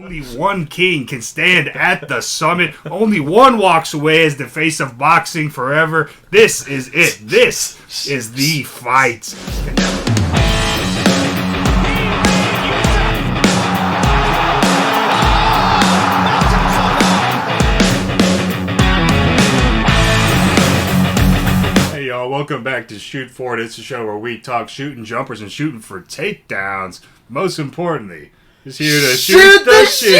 Only one king can stand at the summit. Only one walks away as the face of boxing forever. This is it. This is the fight. Hey y'all, welcome back to Shoot For It. It's a show where we talk shooting jumpers and shooting for takedowns. Most importantly, just here to shoot the shit.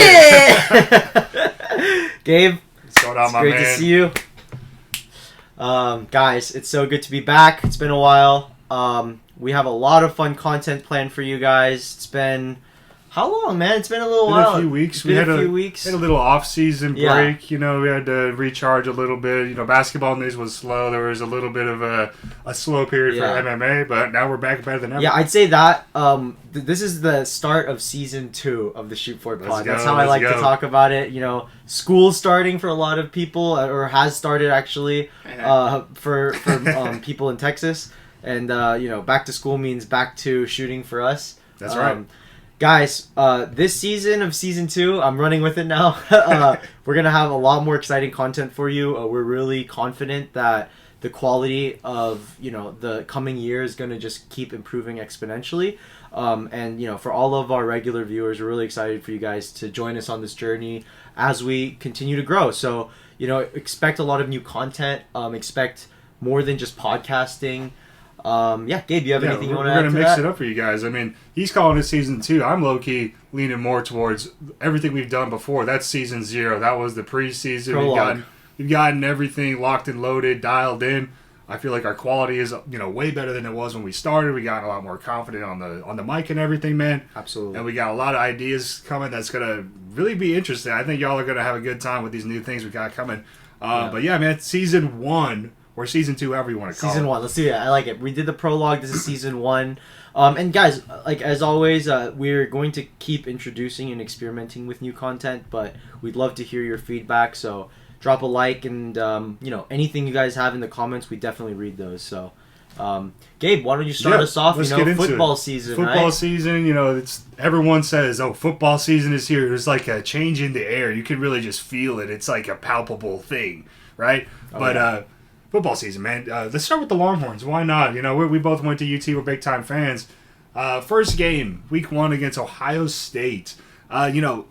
Gabe, what's going on, my man? Great to see you. Guys, it's so good to be back. It's been a while. We have a lot of fun content planned for you guys. It's been... How long, man? It's been a little while. A few weeks. We had a few weeks. Had a little off-season break. Yeah. You know, we had to recharge a little bit. You know, basketball news was slow. There was a little bit of a slow period for MMA, but now we're back better than ever. Yeah, I'd say that this is the start of season 2 of the Shoot For It pod. That's how I like to talk about it. You know, school's starting for a lot of people, or has started actually, for people in Texas. And, you know, back to school means back to shooting for us. That's right. Guys, this season of Season 2, I'm running with it now. We're going to have a lot more exciting content for you. We're really confident that the quality of, you know, the coming year is going to just keep improving exponentially. And, you know, for all of our regular viewers, we're really excited for you guys to join us on this journey as we continue to grow. So, you know, expect a lot of new content. Expect more than just podcasting. Gabe, you have anything you want to add to that? We're going to mix it up for you guys. I mean, he's calling it Season 2. I'm low-key leaning more towards everything we've done before. That's Season 0. That was the preseason. We've gotten everything locked and loaded, dialed in. I feel like our quality is, you know, way better than it was when we started. We got a lot more confident on the mic and everything, man. Absolutely. And we got a lot of ideas coming that's going to really be interesting. I think y'all are going to have a good time with these new things we got coming. But yeah, man, Season 1... or Season 2, however you want to call it. Season 1. Let's do it. I like it. We did the prologue. This is Season 1. And guys, like as always, we're going to keep introducing and experimenting with new content, but we'd love to hear your feedback. So drop a like and, you know, anything you guys have in the comments, we definitely read those. So, Gabe, why don't you start us off? Let's you know, get into football it. season, Football right? season, you know, everyone says, oh, football season is here. There's like a change in the air. You can really just feel it. It's like a palpable thing, right? Football season, man. Let's start with the Longhorns. Why not? You know, we both went to UT. We're big-time fans. First game, week 1 against Ohio State. You know,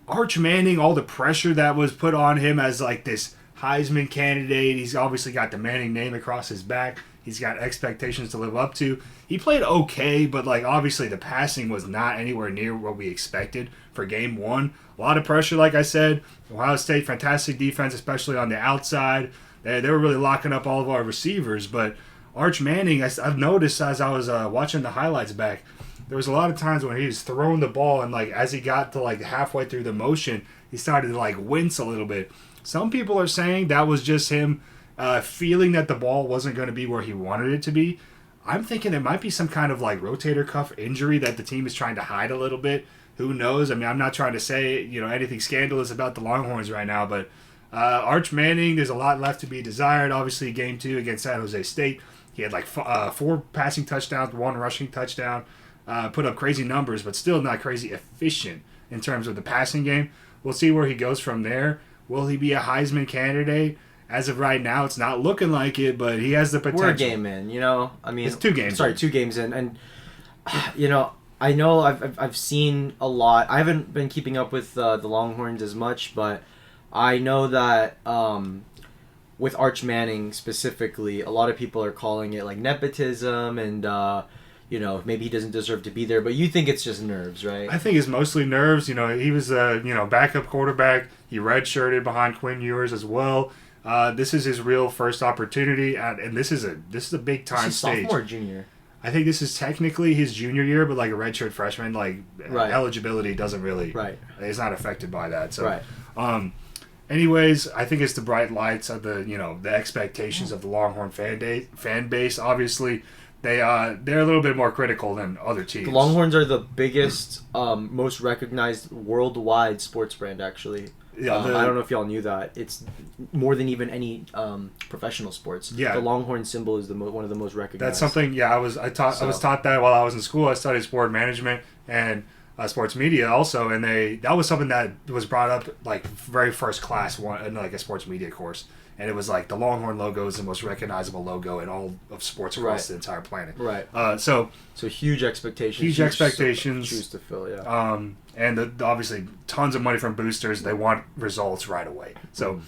Arch Manning, all the pressure that was put on him as, like, this Heisman candidate. He's obviously got the Manning name across his back. He's got expectations to live up to. He played okay, but, like, obviously the passing was not anywhere near what we expected for game 1. A lot of pressure, like I said. Ohio State, fantastic defense, especially on the outside. They were really locking up all of our receivers, but Arch Manning, I've noticed as I was watching the highlights back, there was a lot of times when he was throwing the ball and like as he got to like halfway through the motion, he started to like wince a little bit. Some people are saying that was just him feeling that the ball wasn't going to be where he wanted it to be. I'm thinking it might be some kind of like rotator cuff injury that the team is trying to hide a little bit. Who knows? I mean, I'm not trying to say, you know, anything scandalous about the Longhorns right now, but Arch Manning, there's a lot left to be desired. Obviously, game 2 against San Jose State, he had like 4 passing touchdowns, 1 rushing touchdown, put up crazy numbers, but still not crazy efficient in terms of the passing game. We'll see where he goes from there. Will he be a Heisman candidate? As of right now, it's not looking like it, but he has the potential. We're a game in, you know. I mean, it's 2 games. Sorry, 2 games in, and you know, I know I've seen a lot. I haven't been keeping up with the Longhorns as much, but I know that with Arch Manning specifically, a lot of people are calling it like nepotism and, you know, maybe he doesn't deserve to be there. But you think it's just nerves, right? I think it's mostly nerves. You know, he was a backup quarterback. He redshirted behind Quinn Ewers as well. This is his real first opportunity, and this is a big time stage. Sophomore, junior. I think this is technically his junior year, but like a redshirt freshman, like eligibility doesn't really it's not affected by that. So, anyways, I think it's the bright lights of the expectations of the Longhorn fan base. Obviously, they're a little bit more critical than other teams. The Longhorns are the biggest, most recognized worldwide sports brand, actually. Yeah, I don't know if y'all knew that. It's more than even any professional sports. Yeah. The Longhorn symbol is one of the most recognized. That's something. Yeah, I was taught that while I was in school. I studied sport management, and sports media also, and that was something that was brought up like very first class one in like a sports media course, and it was like the Longhorn logo is the most recognizable logo in all of sports across the entire planet. Right. So huge expectations. Huge expectations. Shoes to fill. Yeah. And obviously tons of money from boosters. They want results right away. So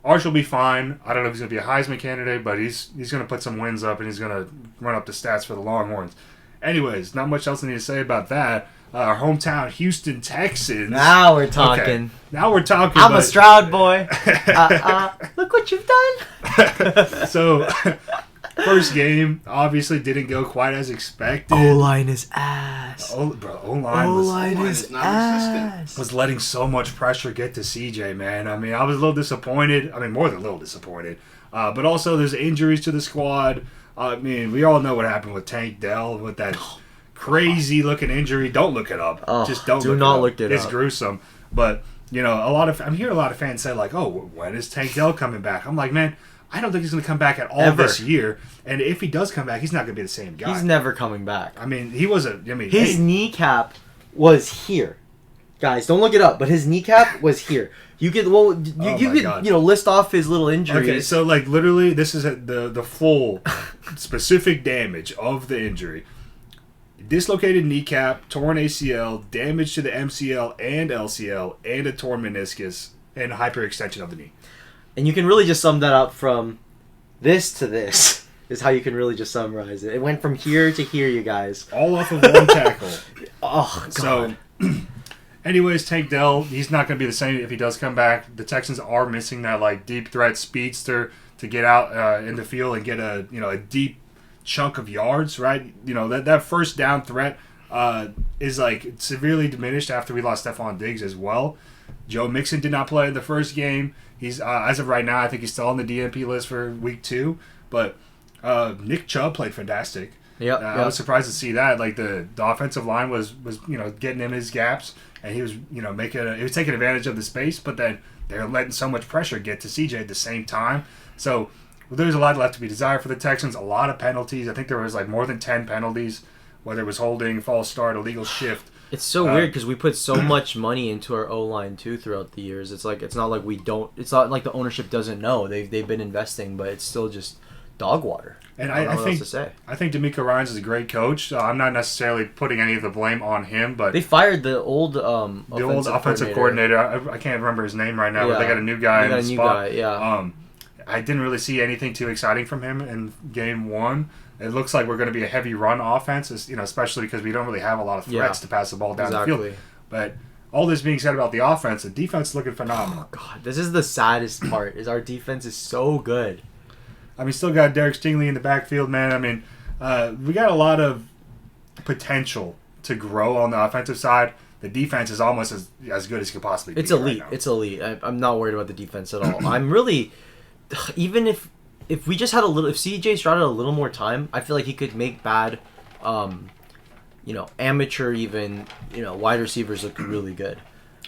Arch will be fine. I don't know if he's going to be a Heisman candidate, but he's going to put some wins up and he's going to run up the stats for the Longhorns. Anyways, not much else I need to say about that. Our hometown Houston Texans. Now we're talking. Okay. Now we're talking. I'm a Stroud boy. Look what you've done. So, first game obviously didn't go quite as expected. O-line is ass. O-line is ass. Was letting so much pressure get to CJ, man. I mean, I was a little disappointed. I mean, more than a little disappointed. But also, there's injuries to the squad. I mean, we all know what happened with Tank Dell with that crazy looking injury. Don't look it up. Just don't. Do not look it up. It's gruesome. But you know, I'm hearing a lot of fans say like, "Oh, when is Tank Dell coming back?" I'm like, man, I don't think he's going to come back at all this year. And if he does come back, he's not going to be the same guy. He's never coming back. I mean, he was his kneecap was here. Guys, don't look it up, but his kneecap was here. You could list off his little injuries. Okay, so like literally, this is the full specific damage of the injury: dislocated kneecap, torn ACL, damage to the MCL and LCL, and a torn meniscus, and hyperextension of the knee. And you can really just sum that up from this to this. Is how you can really just summarize it. It went from here to here, you guys. All off of one tackle. Oh, God. So, anyways, Tank Dell, he's not going to be the same if he does come back. The Texans are missing that like deep threat speedster to get out in the field and get a deep chunk of yards, right? You know, that first down threat is like severely diminished after we lost Stephon Diggs as well. Joe Mixon did not play in the first game. He's as of right now, I think he's still on the DNP list for week 2, but Nick Chubb played fantastic. Yep, I was surprised to see that. Like the offensive line was getting in his gaps, and he was he was taking advantage of the space. But then they're letting so much pressure get to CJ at the same time. So there's a lot left to be desired for the Texans. A lot of penalties. I think there was like more than 10 penalties, whether it was holding, false start, illegal shift. It's so weird because we put so much money into our O-line too throughout the years. It's like it's not like we don't. It's not like the ownership doesn't know they've been investing, but it's still just dog water. And I don't know what else to say. I think DeMeco Ryans is a great coach. I'm not necessarily putting any of the blame on him, but they fired the old offensive coordinator. I can't remember his name right now, but they got a new guy in the spot. I didn't really see anything too exciting from him in game 1. It looks like we're going to be a heavy run offense, especially because we don't really have a lot of threats to pass the ball down the field. But all this being said about the offense, the defense is looking phenomenal. Oh, God, this is the saddest part, is our defense is so good. I mean, still got Derek Stingley in the backfield, man. I mean, we got a lot of potential to grow on the offensive side. The defense is almost as good as it could possibly be. It's elite. Right now. It's elite. I'm not worried about the defense at all. I'm really... Even if we just had if CJ Stroud had a little more time, I feel like he could make bad, amateur even, wide receivers look really good.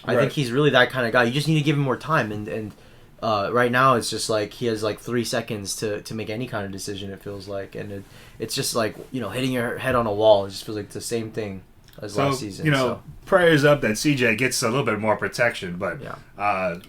I think he's really that kind of guy. You just need to give him more time, and right now it's just like he has like 3 seconds to make any kind of decision. It feels like, and it's just like hitting your head on a wall. It just feels like it's the same thing as last season. Prayers up that CJ gets a little bit more protection, but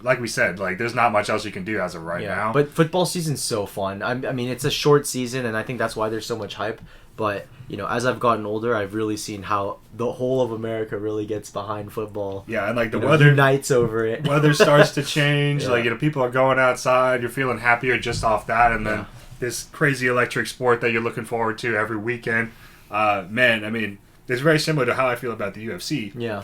like we said, like there's not much else you can do as of right now. But football season's so fun. I mean, it's a short season, and I think that's why there's so much hype. But as I've gotten older, I've really seen how the whole of America really gets behind football. Yeah, and like the weather unites over it. Weather starts to change. Like people are going outside. You're feeling happier just off that, and then this crazy electric sport that you're looking forward to every weekend. Man, I mean. It's very similar to how I feel about the UFC. Yeah.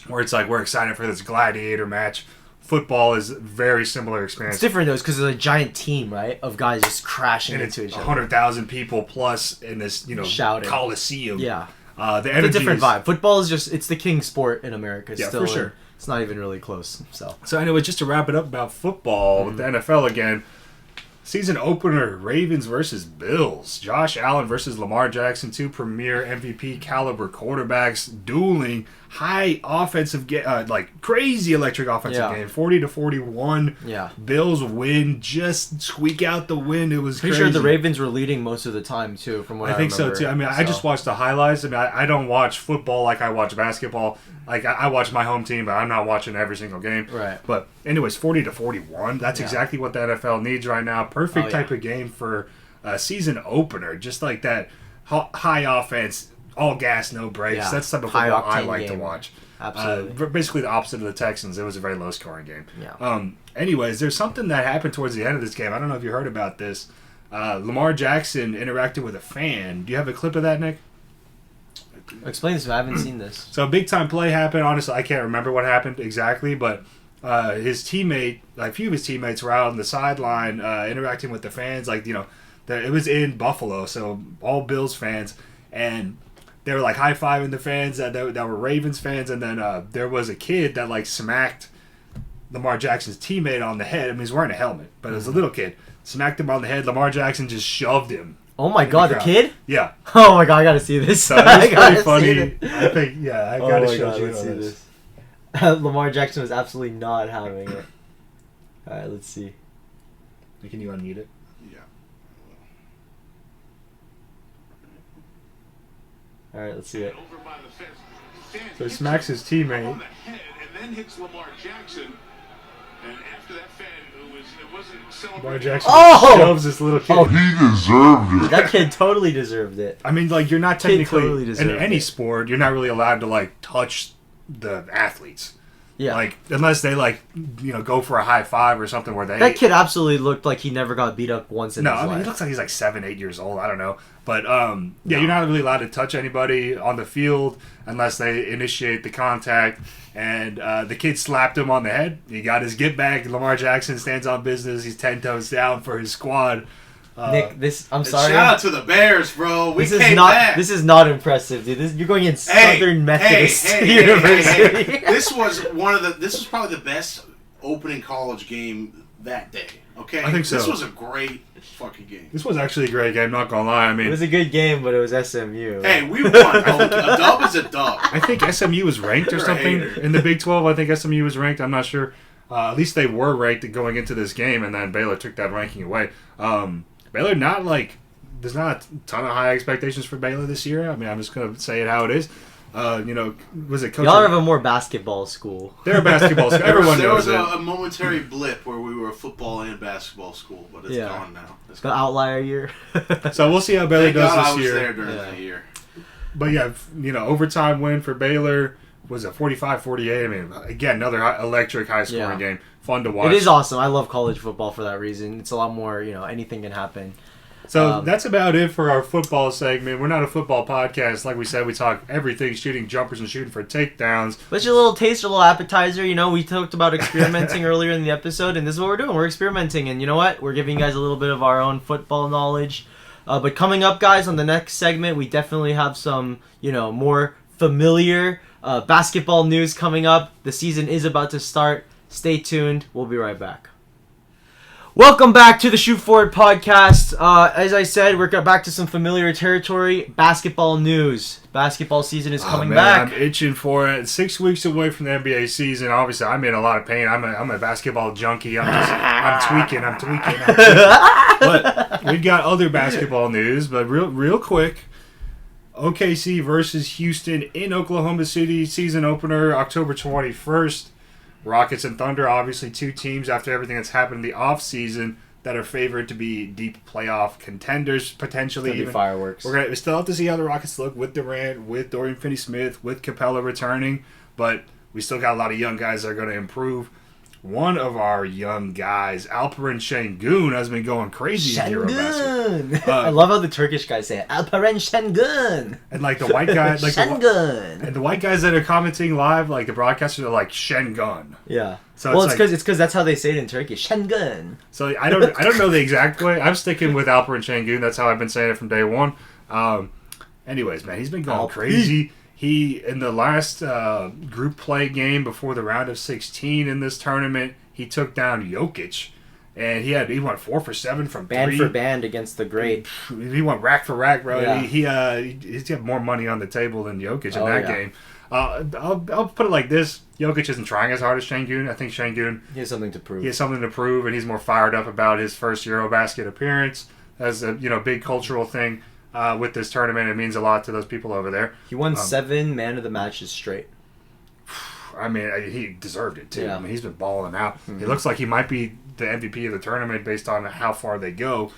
Where it's like we're excited for this gladiator match. Football is a very similar experience. It's different though, because it's a giant team, right, of guys just crashing into each other. 100,000 people plus in this, shouting. Coliseum. Yeah. The energy it's a different vibe. Football is it's the king sport in America. Yeah, still, for sure. It's not even really close. So anyway, just to wrap it up about football with the NFL again. Season opener, Ravens versus Bills. Josh Allen versus Lamar Jackson, 2 premier MVP caliber quarterbacks dueling. high offensive like crazy electric offensive game. 40-41. Yeah. Bills win, just squeak out the win. It was pretty crazy. sure the Ravens were leading most of the time too, from what I think remember. so too. I mean, I just watched the highlights. I mean, I don't watch football like I watch basketball. Like I watch my home team, but I'm not watching every single game. Right. But anyways, 40-41. That's exactly what the NFL needs right now. Perfect type of game for a season opener. Just like that high offense, all gas, no brakes. Yeah. That's the type of football I like to watch. Absolutely. Basically the opposite of the Texans. It was a very low scoring game. Yeah. Anyways, there's something that happened towards the end of this game. I don't know if you heard about this. Lamar Jackson interacted with a fan. Do you have a clip of that, Nick? Explain this. I haven't seen this. So a big time play happened. Honestly, I can't remember what happened exactly, but his teammate, a few of his teammates were out on the sideline interacting with the fans. Like, you know, it was in Buffalo, so all Bills fans, and they were like high-fiving the fans that were Ravens fans, and then there was a kid that like smacked Lamar Jackson's teammate on the head. I mean, he's wearing a helmet, but it was a little kid. Smacked him on the head. Lamar Jackson just shoved him. Oh my god, the kid? Yeah. Oh my god, I gotta see this. So it's pretty funny. I think, I gotta show you this. Lamar Jackson was absolutely not having it. Alright, let's see. Can you unmute it? Alright, let's see it. So he smacks his teammate. On the head and then hits Lamar Jackson. And after that fan, it wasn't celebrating. Lamar Jackson shoves this little kid. Oh, he deserved it. That kid totally deserved it. I mean, like, you're not technically, totally in any sport, you're not really allowed to, like, touch the athletes. Yeah. Like, unless they, like, you know, go for a high five or something where they... That kid absolutely looked like he never got beat up once in his life. No, I mean, he looks like he's like 7, 8 years old. I don't know. But, you're not really allowed to touch anybody on the field unless they initiate the contact. And the kid slapped him on the head. He got his get back. Lamar Jackson stands on business. He's 10 toes down for his squad. Nick, I'm sorry. Shout out to the Bears, bro. This is not impressive, dude. You're going in Southern Methodist University. Hey. This was probably the best opening college game that day. Okay, I think so. This was a great fucking game. This was actually a great game, not gonna lie. I mean, it was a good game, but it was SMU. Hey, we won. A dub is a dub. I think SMU was ranked or something in the Big 12. I think SMU was ranked. I'm not sure. At least they were ranked going into this game, and then Baylor took that ranking away. Baylor, there's not a ton of high expectations for Baylor this year. I mean, I'm just going to say it how it is. Was it Coach? Y'all have a more basketball school. They're a basketball school. Everyone knows it. There was a momentary blip where we were a football and basketball school, but it's gone now. It's the outlier year. So we'll see how Baylor does this I was year. there during that year. But yeah, overtime win for Baylor was a 45-48. I mean, again, another electric high-scoring game. Fun to watch. It is awesome. I love college football for that reason. It's a lot more, anything can happen. So that's about it for our football segment. We're not a football podcast. Like we said, we talk everything, shooting jumpers and shooting for takedowns. But just a little taste, a little appetizer. We talked about experimenting earlier in the episode, and this is what we're doing. We're experimenting, and you know what? We're giving you guys a little bit of our own football knowledge. But coming up, guys, on the next segment, we definitely have some, more familiar basketball news coming up. The season is about to start. Stay tuned. We'll be right back. Welcome back to the Shoot Forward podcast. As I said, we're back to some familiar territory. Basketball news. Basketball season is coming back. I'm itching for it. 6 weeks away from the NBA season. Obviously, I'm in a lot of pain. I'm a basketball junkie. I'm tweaking. But we've got other basketball news. But real quick, OKC versus Houston in Oklahoma City. Season opener, October 21st. Rockets and Thunder, obviously two teams after everything that's happened in the offseason that are favored to be deep playoff contenders, potentially. Even fireworks. We still have to see how the Rockets look with Durant, with Dorian Finney-Smith, with Capella returning, but we still got a lot of young guys that are going to improve. One of our young guys, Alperen Sengun, has been going crazy in Eurobasket. I love how the Turkish guys say it. Alperen Sengun. And like the white guys, Sengun. And the white guys that are commenting live, like the broadcasters, are like Sengun. Yeah. So it's because that's how they say it in Turkish. Sengun. So I don't know the exact way. I'm sticking with Alperen Sengun. That's how I've been saying it from day one. Anyways, man, he's been going crazy. He, in the last group play game before the round of 16 in this tournament, he took down Jokic. And he went 4 for 7 from band 3. For band against the great. He went rack for rack, bro. Yeah. He's got more money on the table than Jokic in that game. I'll put it like this: Jokic isn't trying as hard as Sengun. I think Sengun He has something to prove. he has something to prove, and he's more fired up about his first Eurobasket appearance as a big cultural thing with this tournament. It means a lot to those people over there. He won 7 man of the matches straight. I mean, he deserved it too. Yeah. I mean, he's been balling out. It looks like he might be the MVP of the tournament based on how far they go.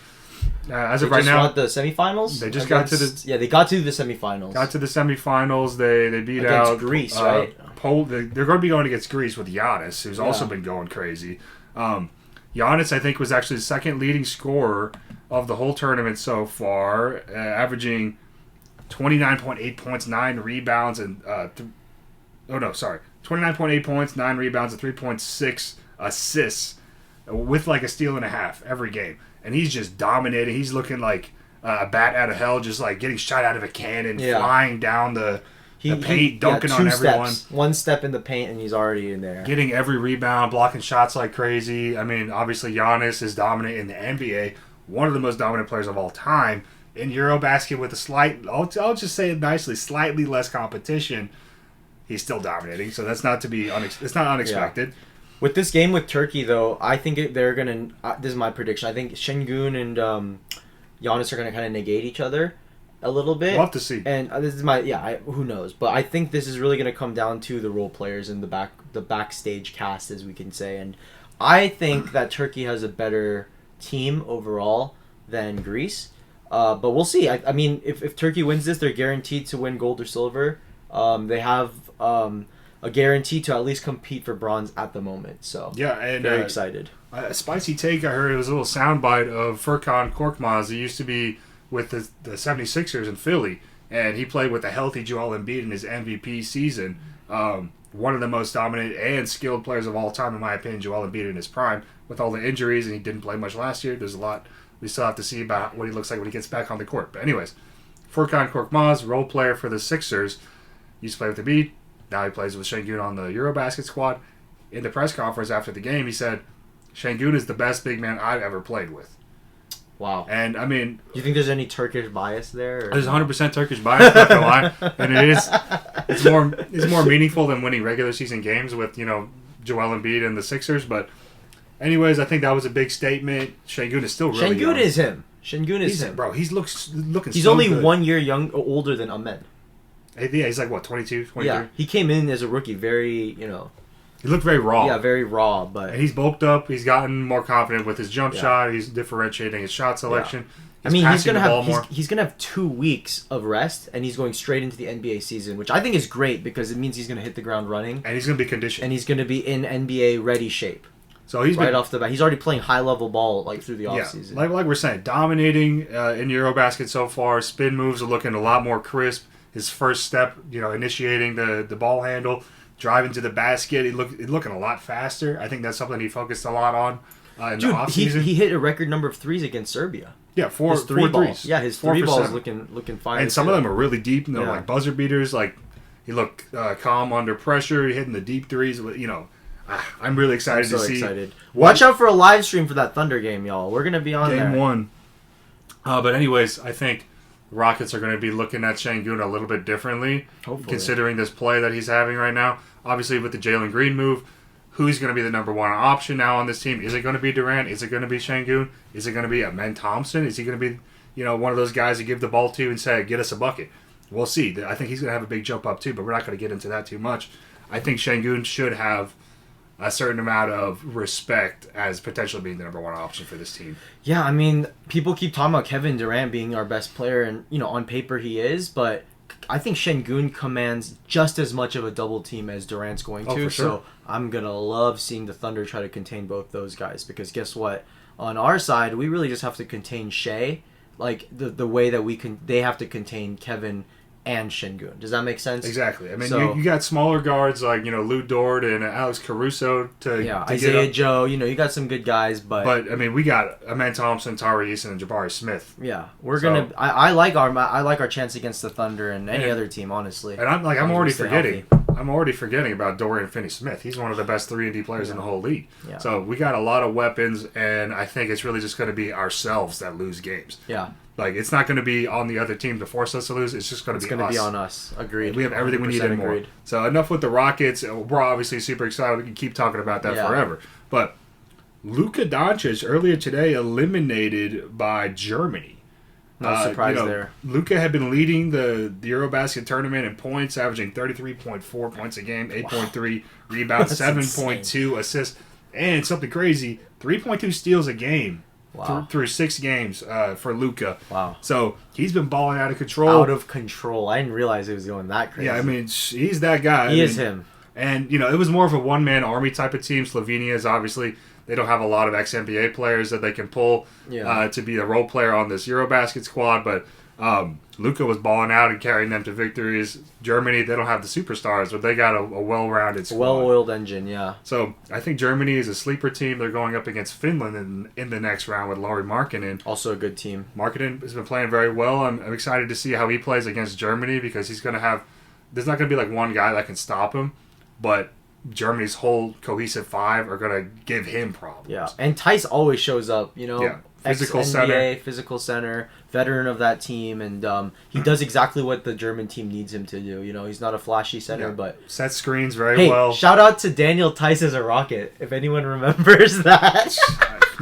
As of right now, the semifinals. they just got to the they got to the semifinals. got to the semifinals. They beat Against out Greece, right? They're going to be going against Greece with Giannis, who's also been going crazy. Giannis, I think, was actually the second leading scorer of the whole tournament so far, averaging 29.8 points, 9 rebounds, and 29.8 points, 9 rebounds, and 3.6 assists, with like a steal and a half every game. And he's just dominating. He's looking like a bat out of hell, just like getting shot out of a cannon, flying down the paint, dunking on everyone. Steps. 1 step in the paint, and he's already in there. Getting every rebound, blocking shots like crazy. I mean, obviously, Giannis is dominant in the NBA, one of the most dominant players of all time. In Eurobasket with I'll just say it nicely, slightly less competition, he's still dominating. So that's not it's not unexpected. Yeah. With this game with Turkey, though, I think they're going to... this is my prediction. I think Sengun and Giannis are going to kind of negate each other a little bit. We'll have to see. And this is my... who knows? But I think this is really going to come down to the role players and the backstage cast, as we can say. And I think that Turkey has a better team overall than Greece. But we'll see. I mean, if Turkey wins this, they're guaranteed to win gold or silver. They have... a guarantee to at least compete for bronze at the moment. So yeah, and very excited. A spicy take I heard, it was a little soundbite of Furkan Korkmaz. He used to be with the 76ers in Philly, and he played with a healthy Joel Embiid in his MVP season. One of the most dominant and skilled players of all time, in my opinion, Joel Embiid in his prime. With all the injuries, and he didn't play much last year, there's a lot we still have to see about what he looks like when he gets back on the court. But anyways, Furkan Korkmaz, role player for the Sixers, used to play with Embiid. Now he plays with Sengun on the Eurobasket squad. In the press conference after the game, he said, Sengun is the best big man I've ever played with. Wow. And, I mean... Do you think there's any Turkish bias there? There's 100% Turkish bias, not gonna lie. And it's more meaningful than winning regular season games with, Joel Embiid and the Sixers. But anyways, I think that was a big statement. Sengun is still really young. Sengun is him. Bro, he's looking He's so only good. 1 year older than Ahmed. Yeah, he's like, what, 22, 23? Yeah, he came in as a rookie very, He looked very raw. Yeah, very raw, but... And he's bulked up. He's gotten more confident with his jump shot. He's differentiating his shot selection. Yeah. He's gonna have 2 weeks of rest, and he's going straight into the NBA season, which I think is great because it means he's gonna hit the ground running. And he's gonna be conditioned. And he's gonna be in NBA ready shape. So he's right off the bat. He's already playing high level ball through the offseason. Like we're saying, dominating in Eurobasket so far. Spin moves are looking a lot more crisp. His first step, initiating the ball handle, driving to the basket, he's looking a lot faster. I think that's something he focused a lot on in the offseason. He hit a record number of threes against Serbia. Yeah, four threes. Yeah, his 3 balls looking fire. And some of them are really deep. They're like buzzer beaters. Like he looked calm under pressure, hitting the deep threes. I'm really excited to see. Excited. Watch out for a live stream for that Thunder game, y'all. We're gonna be on Game there. 1. But anyways, I think Rockets are going to be looking at Sengun a little bit differently, considering this play that he's having right now. Obviously, with the Jalen Green move, who's going to be the number 1 option now on this team? Is it going to be Durant? Is it going to be Sengun? Is it going to be Amen Thompson? Is he going to be, one of those guys you give the ball to and say, get us a bucket? We'll see. I think he's going to have a big jump up too, but we're not going to get into that too much. I think Sengun should have a certain amount of respect as potentially being the number 1 option for this team. Yeah, people keep talking about Kevin Durant being our best player, and on paper he is, but I think Sengun commands just as much of a double team as Durant's going to. For sure. So I'm gonna love seeing the Thunder try to contain both those guys, because guess what? On our side, we really just have to contain Shea, like the way that they have to contain Kevin and Sengun. Does that make sense? Exactly. You got smaller guards like Lou Dort and Alex Caruso to Isaiah Joe. You got some good guys, but we got Amen Thompson, Tari Eason, and Jabari Smith. Yeah, we're gonna. I like our chance against the Thunder and any other team, honestly. And I'm already forgetting. I'm already forgetting about Dorian Finney-Smith. He's one of the best 3-and-D players in the whole league. Yeah. So we got a lot of weapons, and I think it's really just going to be ourselves that lose games. Yeah. Like, it's not going to be on the other team to force us to lose. It's just going to be us. It's going to be on us. Agreed. We have everything we need and more. Agreed. So enough with the Rockets. We're obviously super excited. We can keep talking about that forever. But Luka Doncic earlier today eliminated by Germany. No surprise there. Luka had been leading the Eurobasket tournament in points, averaging 33.4 points a game, 8.3 rebounds, 7.2 assists, and something crazy, 3.2 steals a game. Wow. Through 6 games for Luka. Wow. So he's been balling out of control. Out of control. I didn't realize it was going that crazy. Yeah, I mean, he's that guy. He is him. And, it was more of a one-man army type of team. Slovenia is obviously, they don't have a lot of ex-NBA players that they can pull to be a role player on this Eurobasket squad. But Luka was balling out and carrying them to victories. Germany, they don't have the superstars, but they got a well-rounded squad. Well-oiled engine, yeah. So I think Germany is a sleeper team. They're going up against Finland in the next round with Lauri Markkanen. Also a good team. Markkanen has been playing very well. I'm excited to see how he plays against Germany because he's going to have... There's not going to be like one guy that can stop him, but Germany's whole cohesive five are going to give him problems. Yeah, and Tice always shows up, Yeah. Physical physical center, veteran of that team, and he does exactly what the German team needs him to do. He's not a flashy center, but set screens very well. Shout out to Daniel Tice as a Rocket, if anyone remembers that.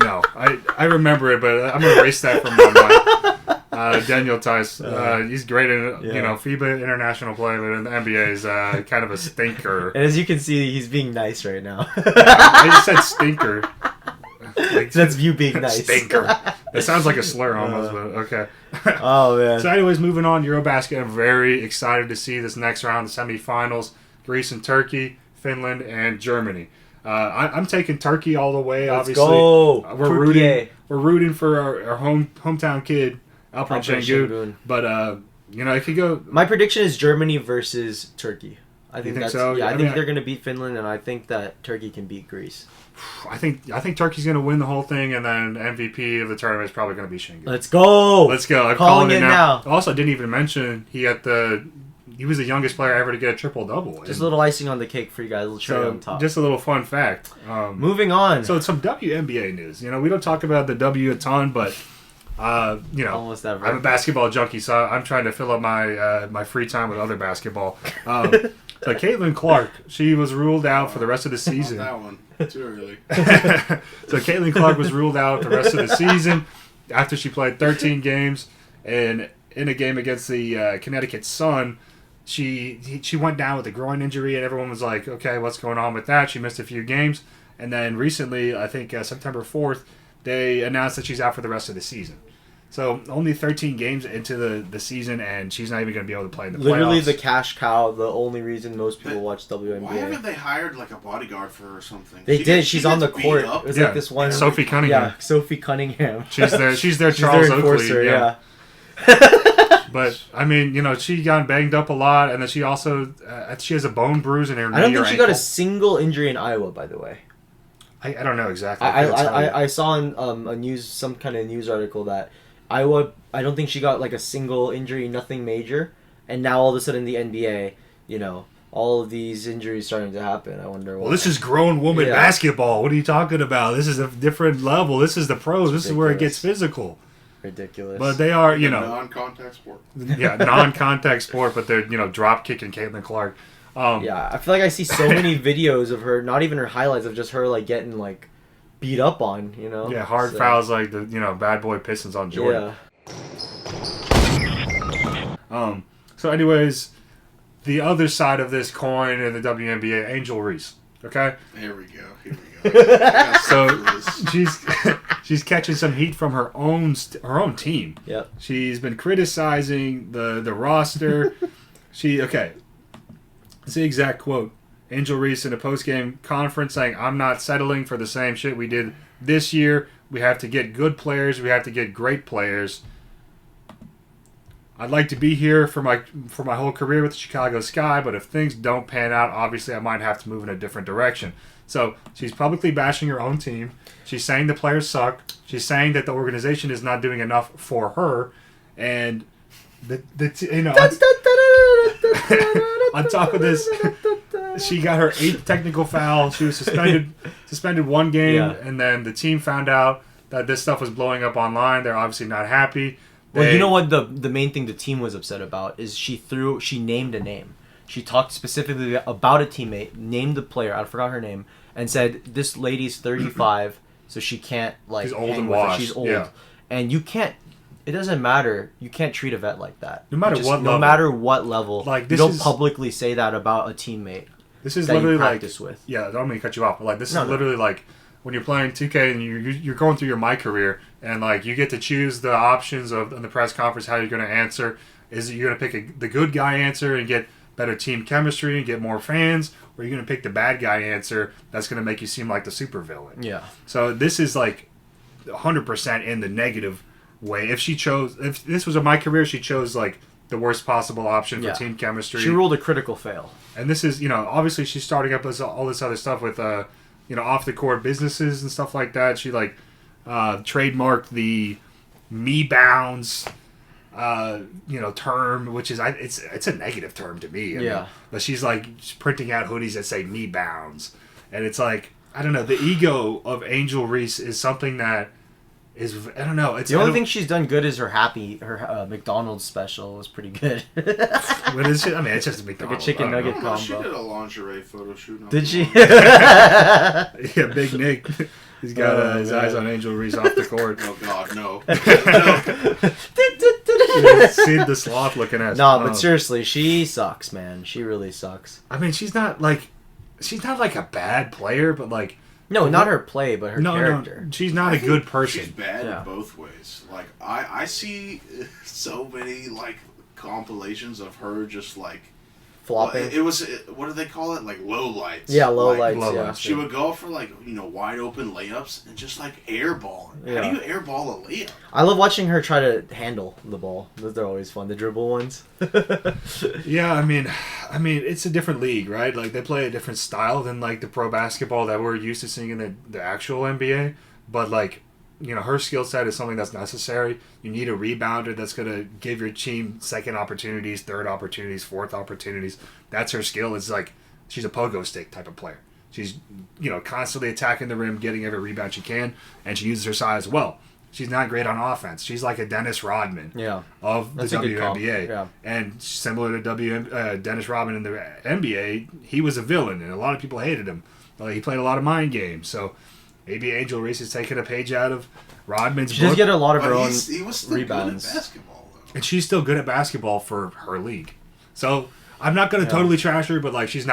No, I remember it, but I'm gonna erase that from my mind. Daniel Tice, he's great in FIBA international play, but in the NBA is kind of a stinker. And as you can see, he's being nice right now. I just said stinker. Like, that's you being nice. Stinker. It sounds like a slur almost, but okay. Oh, man. So anyways, moving on, Eurobasket. I'm very excited to see this next round, the semifinals. Greece and Turkey, Finland, and Germany. I'm taking Turkey all the way, obviously. Let's go. We're rooting for our hometown kid, Alperen Sengun. But, it could go... My prediction is Germany versus Turkey. I think that's so. Yeah, I think they're going to beat Finland, and I think that Turkey can beat Greece. I think Turkey's going to win the whole thing, and then MVP of the tournament is probably going to be Sengun. Let's go. I'm calling it now. Also, I didn't even mention he was the youngest player ever to get a triple-double. Just a little icing on the cake for you guys. A little cherry on top. Just a little fun fact. Moving on. So some WNBA news. We don't talk about the W a ton, but almost ever. I'm a basketball junkie, so I'm trying to fill up my free time with other basketball. So Caitlin Clark, she was ruled out for the rest of the season. That one. Too early. So Caitlin Clark was ruled out the rest of the season after she played 13 games, and in a game against the Connecticut Sun, she went down with a groin injury, and everyone was like, okay, what's going on with that? She missed a few games, and then recently, I think September 4th, they announced that she's out for the rest of the season. So only 13 games into the season, and she's not even going to be able to play in the playoffs. Literally the cash cow, the only reason most people watch WNBA. Why haven't they hired like a bodyguard for her or something? They did. She's on the court. It was like this one. Sophie Cunningham. Yeah, Sophie Cunningham. She's their Charles Oakley. Yeah. But I mean, she got banged up a lot, and then she also she has a bone bruise in her knee. I don't think she got a single injury in Iowa, by the way. I don't know exactly. I saw in some kind of news article that Iowa, I don't think she got like a single injury, nothing major, and now all of a sudden the NBA, all of these injuries starting to happen. I wonder why. Well, this is grown woman basketball. What are you talking about? This is a different level. This is the pros. This is where it gets physical. Ridiculous. But they are, non-contact sport. Yeah, non-contact sport, but they're, drop kicking Caitlin Clark. I feel like I see so many videos of her, not even her highlights, of just her like getting like beat up on, Yeah, hard fouls like the, bad boy Pistons on Jordan. Yeah. So anyways, the other side of this coin in the WNBA, Angel Reese. Okay? Here we go. So she's catching some heat from her own team. Yep. She's been criticizing the roster. It's the exact quote. Angel Reese in a post-game conference saying, "I'm not settling for the same shit we did this year. We have to get good players. We have to get great players. I'd like to be here for my whole career with the Chicago Sky, but if things don't pan out, obviously I might have to move in a different direction." So she's publicly bashing her own team. She's saying the players suck. She's saying that the organization is not doing enough for her, and on top of this, she got her 8th technical foul. She was suspended one game, and then the team found out that this stuff was blowing up online. They're obviously not happy. Well, you know what the main thing the team was upset about is she named a name. She talked specifically about a teammate, named the player, I forgot her name, and said this lady's 35, so she can't like. She's old hang and with her. washed. She's old, Yeah. and you can't. It doesn't matter. You can't treat a vet like that. No matter what No level. matter what level. Like, you this don't is- publicly say that about a teammate This is that literally you like practice with. yeah. I don't mean to cut you off, but like this No, is no. literally like when you're playing 2K and you're going through your My Career and like you get to choose the options of in the press conference how you're going to answer. Is it you're going to pick the good guy answer and get better team chemistry and get more fans, or you're going to pick the bad guy answer that's going to make you seem like the supervillain? Yeah. So this is like 100% in the negative way. If this was a My Career, she chose like the worst possible option for Yeah. team chemistry. She ruled a critical fail. And this is, obviously she's starting up all this other stuff with, off the court businesses and stuff like that. She trademarked the me bounds, term, which is it's a negative term to me. I mean, but she's printing out hoodies that say me bounds, and it's like I don't know. The ego of Angel Reese is something that is I don't know. It's The only thing she's done good is her McDonald's special was pretty good. What is it? I mean, it's just a McDonald's. chicken I don't nugget know. She combo. did a lingerie photo shoot. not Did too she? long ago. Yeah, Big Nick. He's got his eyes on Angel Reese off the court. Oh God, no. No. Sid the Sloth looking at. No, but seriously, she sucks, man. She really sucks. I mean, she's not like a bad player, but like No, not her play, but her character. no, she's not a good person. She's bad Yeah. in both ways. Like I see so many compilations of her just Flopping. It was what do they call it? Like low lights. Yeah, low Like, lights. Yeah. She would go for wide open layups and just airballing. Yeah. How do you airball a layup? I love watching her try to handle the ball. Those are always fun. The dribble ones. Yeah, I mean, it's a different league, right? Like they play a different style than the pro basketball that we're used to seeing in the actual NBA. But her skill set is something that's necessary. You need a rebounder that's going to give your team second opportunities, third opportunities, fourth opportunities. That's her skill. It's she's a pogo stick type of player. She's, constantly attacking the rim, getting every rebound she can, and she uses her size well. She's not great on offense. She's like a Dennis Rodman of the That's a good comp. WNBA. Yeah. And similar to Dennis Rodman in the NBA, he was a villain, and a lot of people hated him. He played a lot of mind games, so... Maybe Angel Reese is taking a page out of Rodman's She book. does get a lot of her But own he was still rebounds. good at basketball though. And she's still good at basketball for her league. So I'm not going to totally trash her, but she's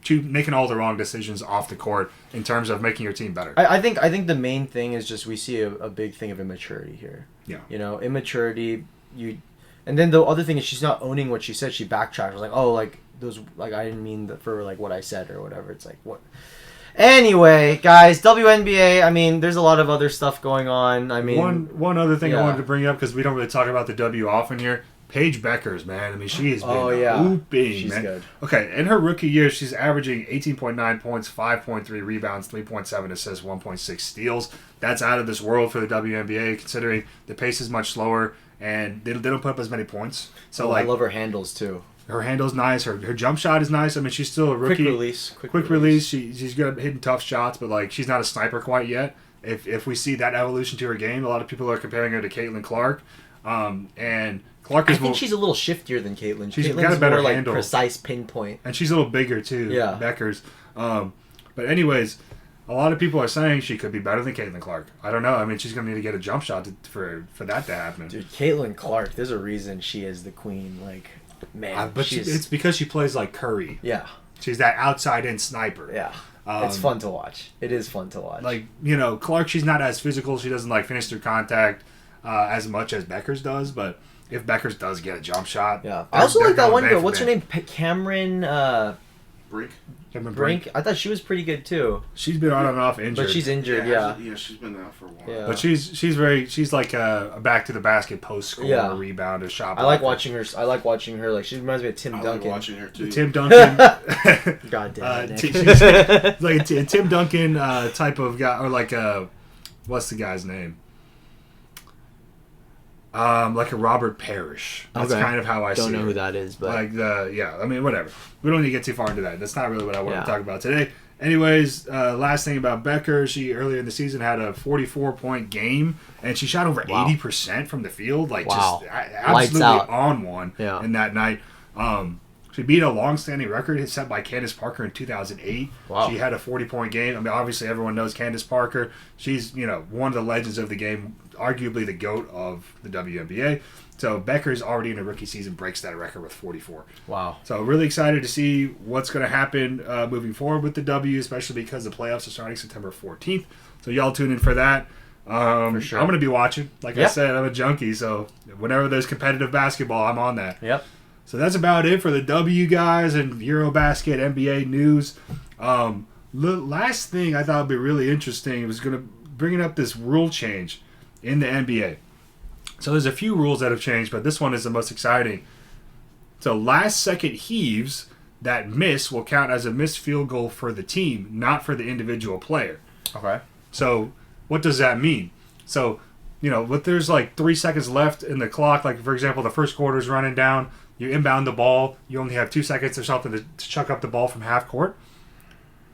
making all the wrong decisions off the court in terms of making your team better. I think the main thing is just we see a big thing of immaturity here. Yeah. Immaturity. And then the other thing is she's not owning what she said. She backtracked. Those I didn't mean that for what I said or whatever. It's what. Anyway, guys, WNBA. I mean, there's a lot of other stuff going on. I mean, one other thing I wanted to bring up because we don't really talk about the W often here. Paige Beckers, man. I mean, she has been hooping, she's man. good. Okay, in her rookie year, she's averaging 18.9 points, 5.3 rebounds, 3.7 assists, 1.6 steals. That's out of this world for the WNBA, considering the pace is much slower and they don't put up as many points. So I love her handles too. Her handle's nice. Her jump shot is nice. I mean, she's still a rookie. Quick release. She's good at hitting tough shots, but she's not a sniper quite yet. If we see that evolution to her game, a lot of people are comparing her to Caitlin Clark. And Clark is I think she's a little shiftier than Caitlin. She's Caitlin's got a better more handle. precise pinpoint. And she's a little bigger too. Yeah. Beckers. But anyways, a lot of people are saying she could be better than Caitlin Clark. I don't know. I mean, she's gonna need to get a jump shot for that to happen. Dude, Caitlin Clark. There's a reason she is the queen. Man, but it's because she plays like Curry. Yeah. She's that outside-in sniper. Yeah. It's fun to watch. It is fun to watch. Clark, she's not as physical. She doesn't finish through contact as much as Beckers does. But if Beckers does get a jump shot, yeah. I also like that one girl. What's her name? Cameron Brink. I thought she was pretty good too. She's been on and off injured. But she's injured. Yeah, she's been out for a while. Yeah. But she's like a back to the basket post score rebounder shot. I like watching her. She reminds me of Tim I Duncan. like watching her too. Tim Duncan. God damn it, Nick. She's like a Tim Duncan type of guy, or what's the guy's name? Like a Robert Parrish. That's kind of how I see it. Don't know who that is, but I mean, whatever. We don't need to get too far into that. That's not really what I want to talk about today. Anyways, last thing about Becker, she earlier in the season had a 44-point game, and she shot over 80% from the field. Like, just absolutely on one in that night. She beat a long-standing record set by Candace Parker in 2008. Wow. She had a 40-point game. I mean, obviously everyone knows Candace Parker. She's, one of the legends of the game, arguably the GOAT of the WNBA. So Becker's already in a rookie season, breaks that record with 44. Wow. So really excited to see what's going to happen moving forward with the W, especially because the playoffs are starting September 14th. So y'all tune in for that. For sure. I'm going to be watching. Like I said, I'm a junkie. So whenever there's competitive basketball, I'm on that. Yep. So that's about it for the W guys and Eurobasket NBA news. Last thing I thought would be really interesting was going to bringing up this rule change in the NBA. So there's a few rules that have changed, but this one is the most exciting. So last second heaves that miss will count as a missed field goal for the team, not for the individual player. Okay. So what does that mean? So, if there's like 3 seconds left in the clock, like for example, the first quarter's running down, you inbound the ball, you only have 2 seconds or something to chuck up the ball from half court.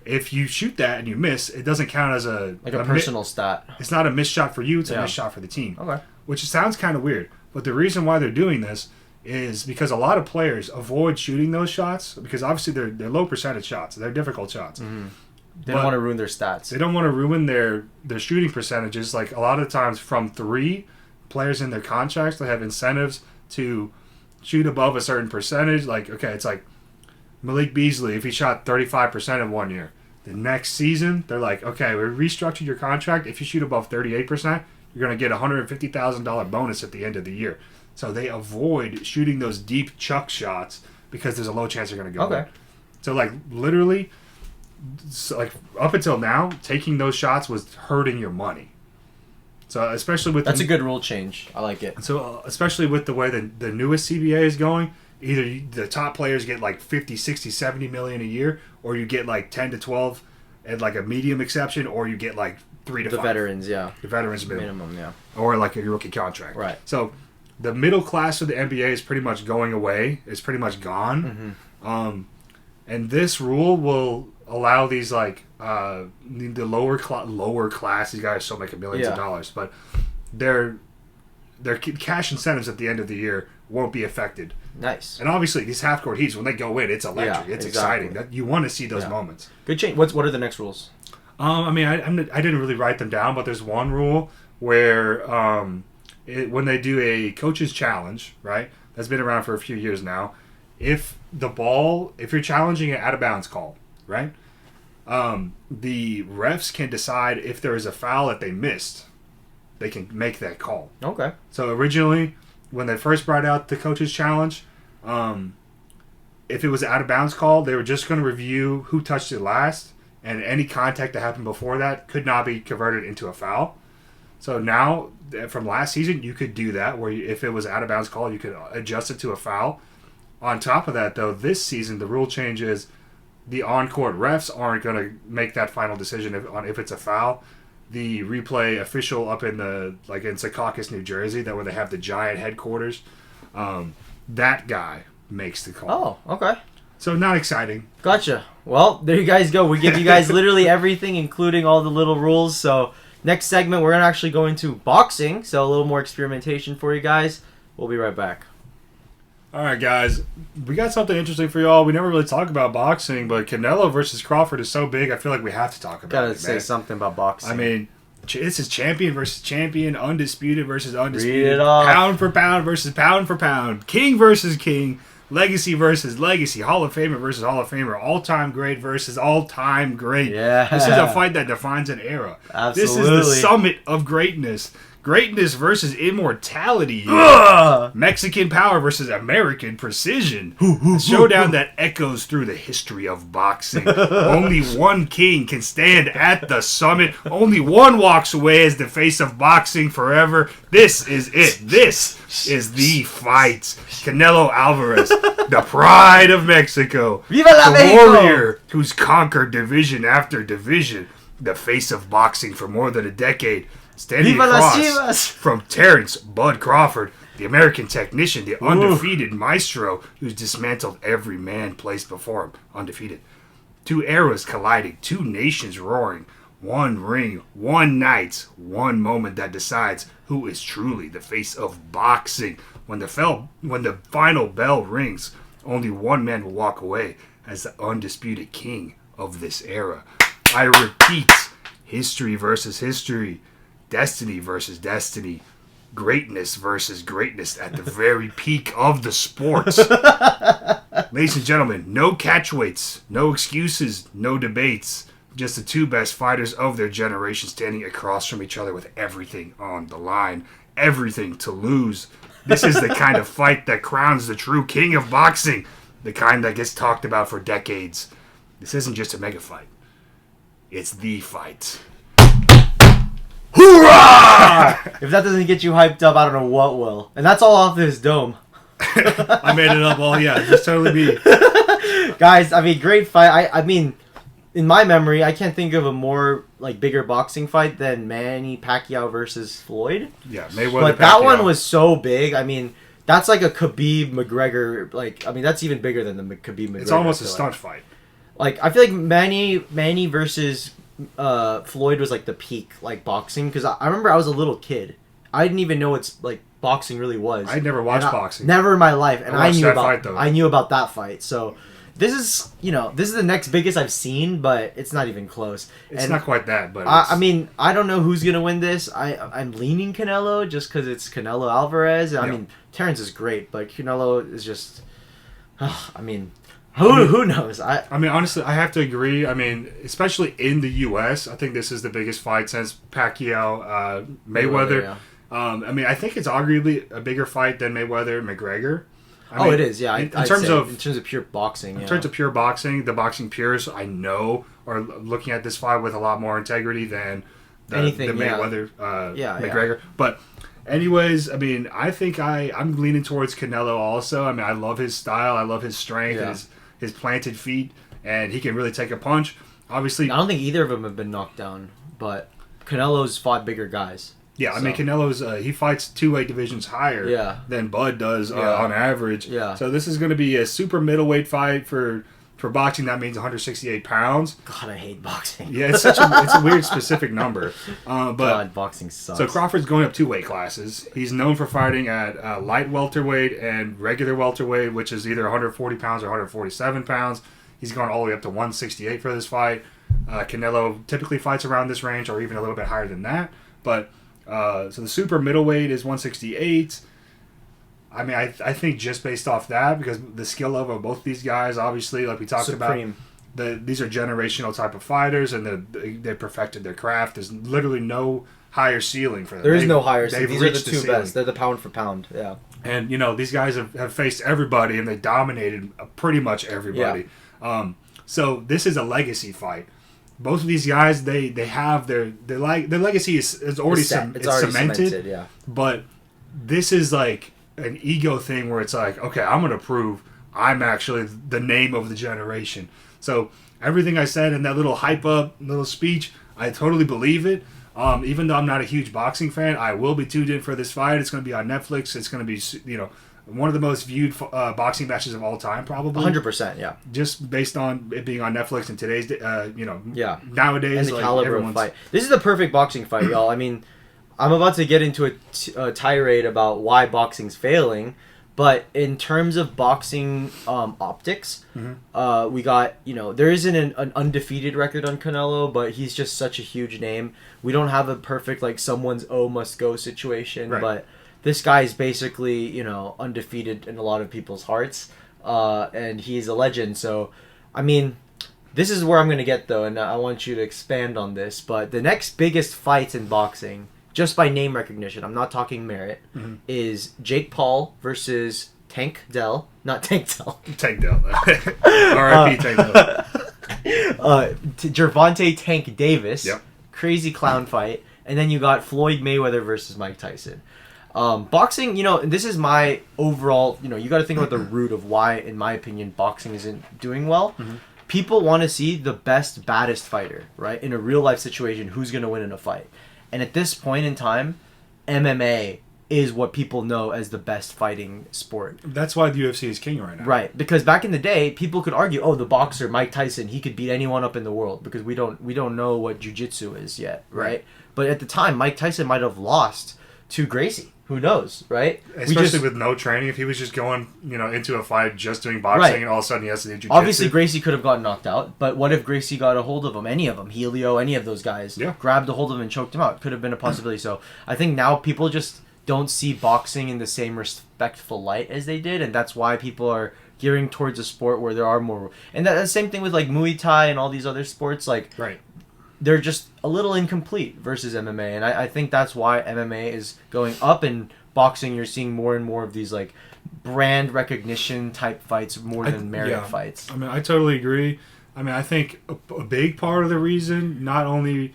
If you shoot that and you miss, it doesn't count as a personal stat. It's not a missed shot for you, it's a missed shot for the team. Okay. Which sounds kind of weird. But the reason why they're doing this is because a lot of players avoid shooting those shots because obviously they're low percentage shots. They're difficult shots. Mm-hmm. They don't want to ruin their stats. They don't want to ruin their shooting percentages. Like a lot of times from 3, players in their contracts, they have incentives to shoot above a certain percentage. Like, okay, it's like Malik Beasley, if he shot 35% in 1 year, the next season, they're like, okay, we restructured your contract. If you shoot above 38%, you're going to get a $150,000 bonus at the end of the year. So they avoid shooting those deep chuck shots because there's a low chance they're going to go. Okay. So, like, literally, up until now, taking those shots was hurting your money. So, especially with... That's a good rule change. I like it. So, especially with the way the newest CBA is going, either the top players get like 50, 60, 70 million a year, or you get like 10 to 12 at like a medium exception, or you get like 3 to 5. The veterans, yeah. The veterans minimum, yeah. Or like a rookie contract. Right. So the middle class of the NBA is pretty much going away. It's pretty much gone. Mm-hmm. And this rule will allow these like the lower class. These guys still making millions of dollars, but their cash incentives at the end of the year won't be affected. Nice. And obviously these half court heats, when they go in, it's electric. Yeah, it's exactly. exciting. That you want to see those moments. Good change. What are the next rules? I mean, I didn't really write them down, but there's one rule where when they do a coach's challenge, right? That's been around for a few years now. If you're challenging an out of bounds call, right? The refs can decide if there is a foul that they missed. They can make that call. Okay. So originally, when they first brought out the coach's challenge, if it was an out of bounds call, they were just going to review who touched it last. And any contact that happened before that could not be converted into a foul. So now, from last season, you could do that, where if it was out of bounds call, you could adjust it to a foul. On top of that, though, this season, the rule change is the on-court refs aren't going to make that final decision if it's a foul. The replay official up in in Secaucus, New Jersey, where they have the giant headquarters, that guy makes the call. Oh, okay. So not exciting. Gotcha. Well, there you guys go. We give you guys literally everything, including all the little rules. So next segment, we're actually going to boxing. So a little more experimentation for you guys. We'll be right back. All right, guys. We got something interesting for y'all. We never really talk about boxing, but Canelo versus Crawford is so big, I feel like we have to talk about it. Gotta say something about boxing. I mean, this is champion versus champion, undisputed versus undisputed, Read it off. pound for pound versus pound for pound, king versus king, legacy versus legacy, Hall of Famer versus Hall of Famer, all-time great versus all-time great. Yeah. This is a fight that defines an era. Absolutely. This is the summit of greatness. Greatness versus immortality. Mexican power versus American precision. A showdown that echoes through the history of boxing. Only one king can stand at the summit. Only one walks away as the face of boxing forever. This is it. This is the fight. Canelo Alvarez, the pride of Mexico. Viva la the Mexico! warrior who's conquered division after division. The face of boxing for more than a decade. Standing Viva las across Chivas! from Terrence Bud Crawford, the American technician, the undefeated maestro who's dismantled every man placed before him, undefeated, Two eras colliding, two nations roaring, one ring, one night, one moment that decides who is truly the face of boxing. When the final bell rings, only one man will walk away as the undisputed king of this era. I repeat, history versus history, destiny versus destiny, greatness versus greatness at the very peak of the sport. Ladies and gentlemen, no catchweights, no excuses, no debates. Just the two best fighters of their generation standing across from each other with everything on the line. Everything to lose. This is the kind of fight that crowns the true king of boxing. The kind that gets talked about for decades. This isn't just a mega fight. It's the fight. Hoorah! If that doesn't get you hyped up, I don't know what will. And that's all off this dome. I made it up all, yeah. Just totally me. Guys, I mean, great fight. I mean, in my memory, I can't think of a more bigger boxing fight than Manny Pacquiao versus Floyd. Yeah, Mayweather. But that one was so big. I mean, that's like a Khabib McGregor. I mean, that's even bigger than the Khabib McGregor. It's almost a stunt fight. I feel like Manny versus Floyd was the peak boxing, because I remember I was a little kid. I didn't even know it's boxing really was. I never watched boxing. Never in my life, and I knew about that fight. So this is the next biggest I've seen, but it's not even close. It's not quite that, but I mean, I don't know who's gonna win this. I'm leaning Canelo just because it's Canelo Alvarez. I mean, Terrence is great, but Canelo is just. I mean. Who knows? I mean, honestly, I have to agree. I mean, especially in the U.S., I think this is the biggest fight since Pacquiao, Mayweather. Yeah. I mean, I think it's arguably a bigger fight than Mayweather McGregor. I mean, it is. Yeah, in terms of pure boxing. In terms of pure boxing, the boxing purists I know are looking at this fight with a lot more integrity than the Mayweather McGregor. But anyways, I mean, I think I'm leaning towards Canelo also. I mean, I love his style. I love his strength and his planted feet, and he can really take a punch. Obviously, I don't think either of them have been knocked down, but Canelo's fought bigger guys. Yeah, I mean, Canelo's he fights 2 weight divisions higher than Bud does on average. Yeah. So this is going to be a super middleweight fight for boxing. That means 168 pounds. God, I hate boxing. Yeah, it's a weird specific number. But God, boxing sucks. So Crawford's going up 2 weight classes. He's known for fighting at light welterweight and regular welterweight, which is either 140 pounds or 147 pounds. He's gone all the way up to 168 for this fight. Canelo typically fights around this range or even a little bit higher than that. But so the super middleweight is 168. I mean, I think just based off that, because the skill level of both these guys, obviously, like we talked Supreme. about, these are generational type of fighters, and they perfected their craft. There's literally no higher ceiling for them. There is no higher ceiling. These are the two best. They're the pound for pound. Yeah. And these guys have faced everybody, and they dominated pretty much everybody. Yeah. So this is a legacy fight. Both of these guys, they have their legacy is already cemented. Yeah. But this is like an ego thing where it's like, okay, I'm going to prove I'm actually the name of the generation. So everything I said in that little hype up little speech, I totally believe it. Even though I'm not a huge boxing fan, I will be tuned in for this fight. It's going to be on Netflix. It's going to be, one of the most viewed boxing matches of all time, probably. 100%, yeah. Just based on it being on Netflix and today's, nowadays. And the caliber of fight. This is the perfect boxing fight, y'all. I mean, I'm about to get into a tirade about why boxing's failing, but in terms of boxing optics, we got, there isn't an undefeated record on Canelo, but he's just such a huge name. We don't have a perfect, someone's must go situation, right. But this guy is basically, undefeated in a lot of people's hearts, and he's a legend. So, I mean, this is where I'm going to get, though, and I want you to expand on this, but the next biggest fight in boxing, just by name recognition, I'm not talking merit, is Jake Paul versus Tank Dell. Not Tank Dell. Tank Dell. R.I.P. Tank Dell. Gervonta Tank Davis. Yep. Crazy clown fight. And then you got Floyd Mayweather versus Mike Tyson. Boxing, this is my overall, you got to think about the root of why, in my opinion, boxing isn't doing well. People want to see the best, baddest fighter, right? In a real life situation, who's going to win in a fight. And at this point in time, MMA is what people know as the best fighting sport. That's why the UFC is king right now. Right, because back in the day, people could argue, oh, the boxer Mike Tyson, he could beat anyone up in the world because we don't know what jiu-jitsu is yet, right? But at the time, Mike Tyson might have lost to Gracie. Who knows, right? Especially with no training, if he was just going, into a fight just doing boxing, and all of a sudden he has to do jiu-jitsu. Obviously, Gracie could have gotten knocked out, but what if Gracie got a hold of him? Any of them, Helio, any of those guys, grabbed a hold of him and choked him out. Could have been a possibility. So I think now people just don't see boxing in the same respectful light as they did, and that's why people are gearing towards a sport where there are more. And that's the same thing with like Muay Thai and all these other sports. Like, they're just a little incomplete versus MMA, and I think that's why MMA is going up, and boxing you're seeing more and more of these like brand recognition type fights more than merit fights. I mean, I totally agree. I mean, I think a big part of the reason, not only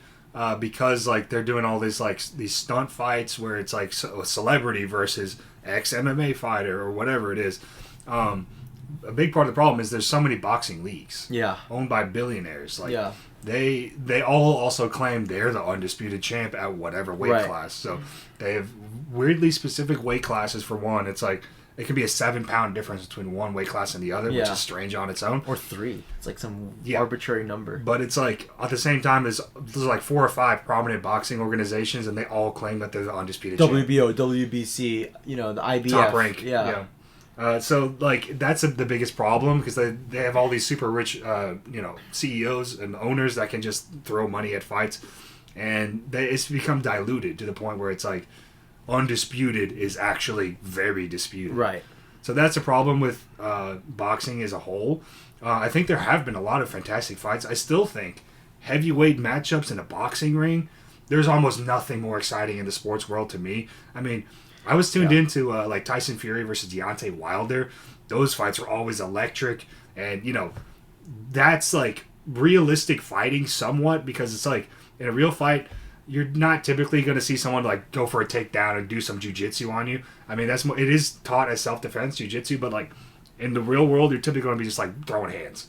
because like they're doing all this like these stunt fights where it's like a celebrity versus ex-MMA fighter or whatever it is, a big part of the problem is there's so many boxing leagues owned by billionaires. Like they all also claim they're the undisputed champ at whatever weight class. So they have weirdly specific weight classes. For one, it's like it could be a 7-pound difference between one weight class and the other, which is strange on its own. Or 3. It's like some arbitrary number. But it's like at the same time, there's like 4 or 5 prominent boxing organizations, and they all claim that they're the undisputed champ. WBO, WBC, the IBF. Top rank. So like that's the biggest problem, because they have all these super rich CEOs and owners that can just throw money at fights, and it's become diluted to the point where it's like undisputed is actually very disputed. Right. So that's a problem with boxing as a whole. I think there have been a lot of fantastic fights. I still think heavyweight matchups in a boxing ring, there's almost nothing more exciting in the sports world to me. I mean, I was tuned into like Tyson Fury versus Deontay Wilder. Those fights were always electric, and that's like realistic fighting somewhat, because it's like in a real fight you're not typically going to see someone like go for a takedown and do some jiu-jitsu on you. I mean, it is taught as self-defense jiu-jitsu, but like in the real world you're typically going to be just like throwing hands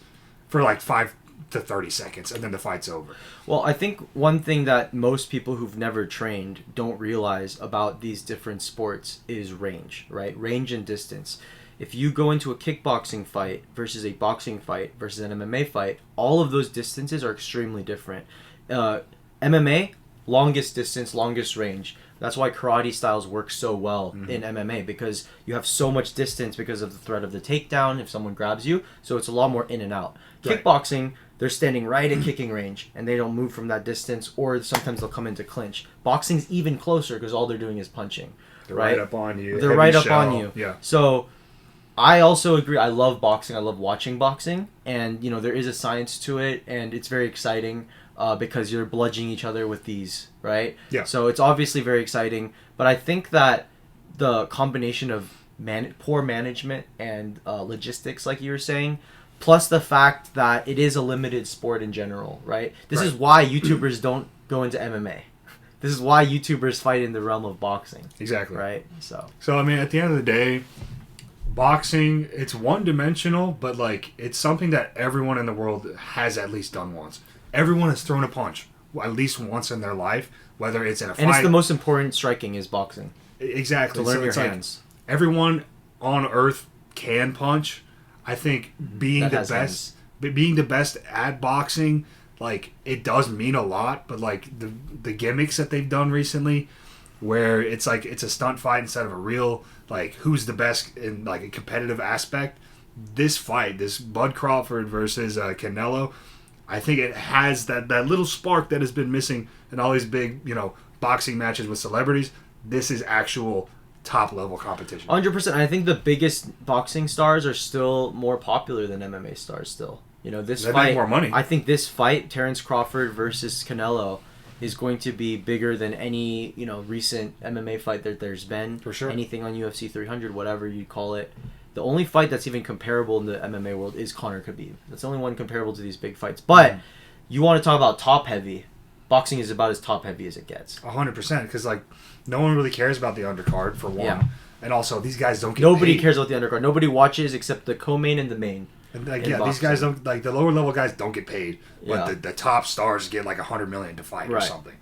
for like 5 to 30 seconds, and then the fight's over. Well, I think one thing that most people who've never trained don't realize about these different sports is range, right? Range and distance. If you go into a kickboxing fight versus a boxing fight versus an MMA fight, all of those distances are extremely different. MMA, longest distance, longest range. That's why karate styles work so well in MMA, because you have so much distance because of the threat of the takedown if someone grabs you. So it's a lot more in and out. Kickboxing, they're standing right at kicking range, and they don't move from that distance, or sometimes they'll come into clinch. Boxing's even closer because all they're doing is punching. They're right up on you. They're right up on you. Yeah. So I also agree. I love boxing. I love watching boxing, and there is a science to it, and it's very exciting because you're bludgeoning each other with these, right? Yeah. So it's obviously very exciting, but I think that the combination of poor management and logistics, like you were saying, plus the fact that it is a limited sport in general, right? This is why YouTubers don't go into MMA. This is why YouTubers fight in the realm of boxing. Exactly. Right? So I mean, at the end of the day, boxing, it's one-dimensional, but like it's something that everyone in the world has at least done once. Everyone has thrown a punch at least once in their life, whether it's in a fight. And it's the most important striking is boxing. Exactly. To learn your it's hands. Like everyone on earth can punch. I think being the best at boxing, like it does mean a lot, but like the gimmicks that they've done recently, where it's like it's a stunt fight instead of a real like who's the best in like a competitive aspect. This fight, this Bud Crawford versus Canelo, I think it has that little spark that has been missing in all these big boxing matches with celebrities. This is actual top level competition. 100%. I think the biggest boxing stars are still more popular than MMA stars still. This they fight, make more money. I think this fight, Terence Crawford versus Canelo, is going to be bigger than any, recent MMA fight that there's been. For sure. Anything on UFC 300, whatever you call it. The only fight that's even comparable in the MMA world is Conor Khabib. That's the only one comparable to these big fights. But you want to talk about top heavy. Boxing is about as top heavy as it gets. 100%, because like no one really cares about the undercard for one, and also these guys don't get Nobody paid. cares about the undercard. Nobody watches except the co-main and the main. And like, these guys don't like the lower level guys don't get paid, but the top stars get like $100 million to fight or something.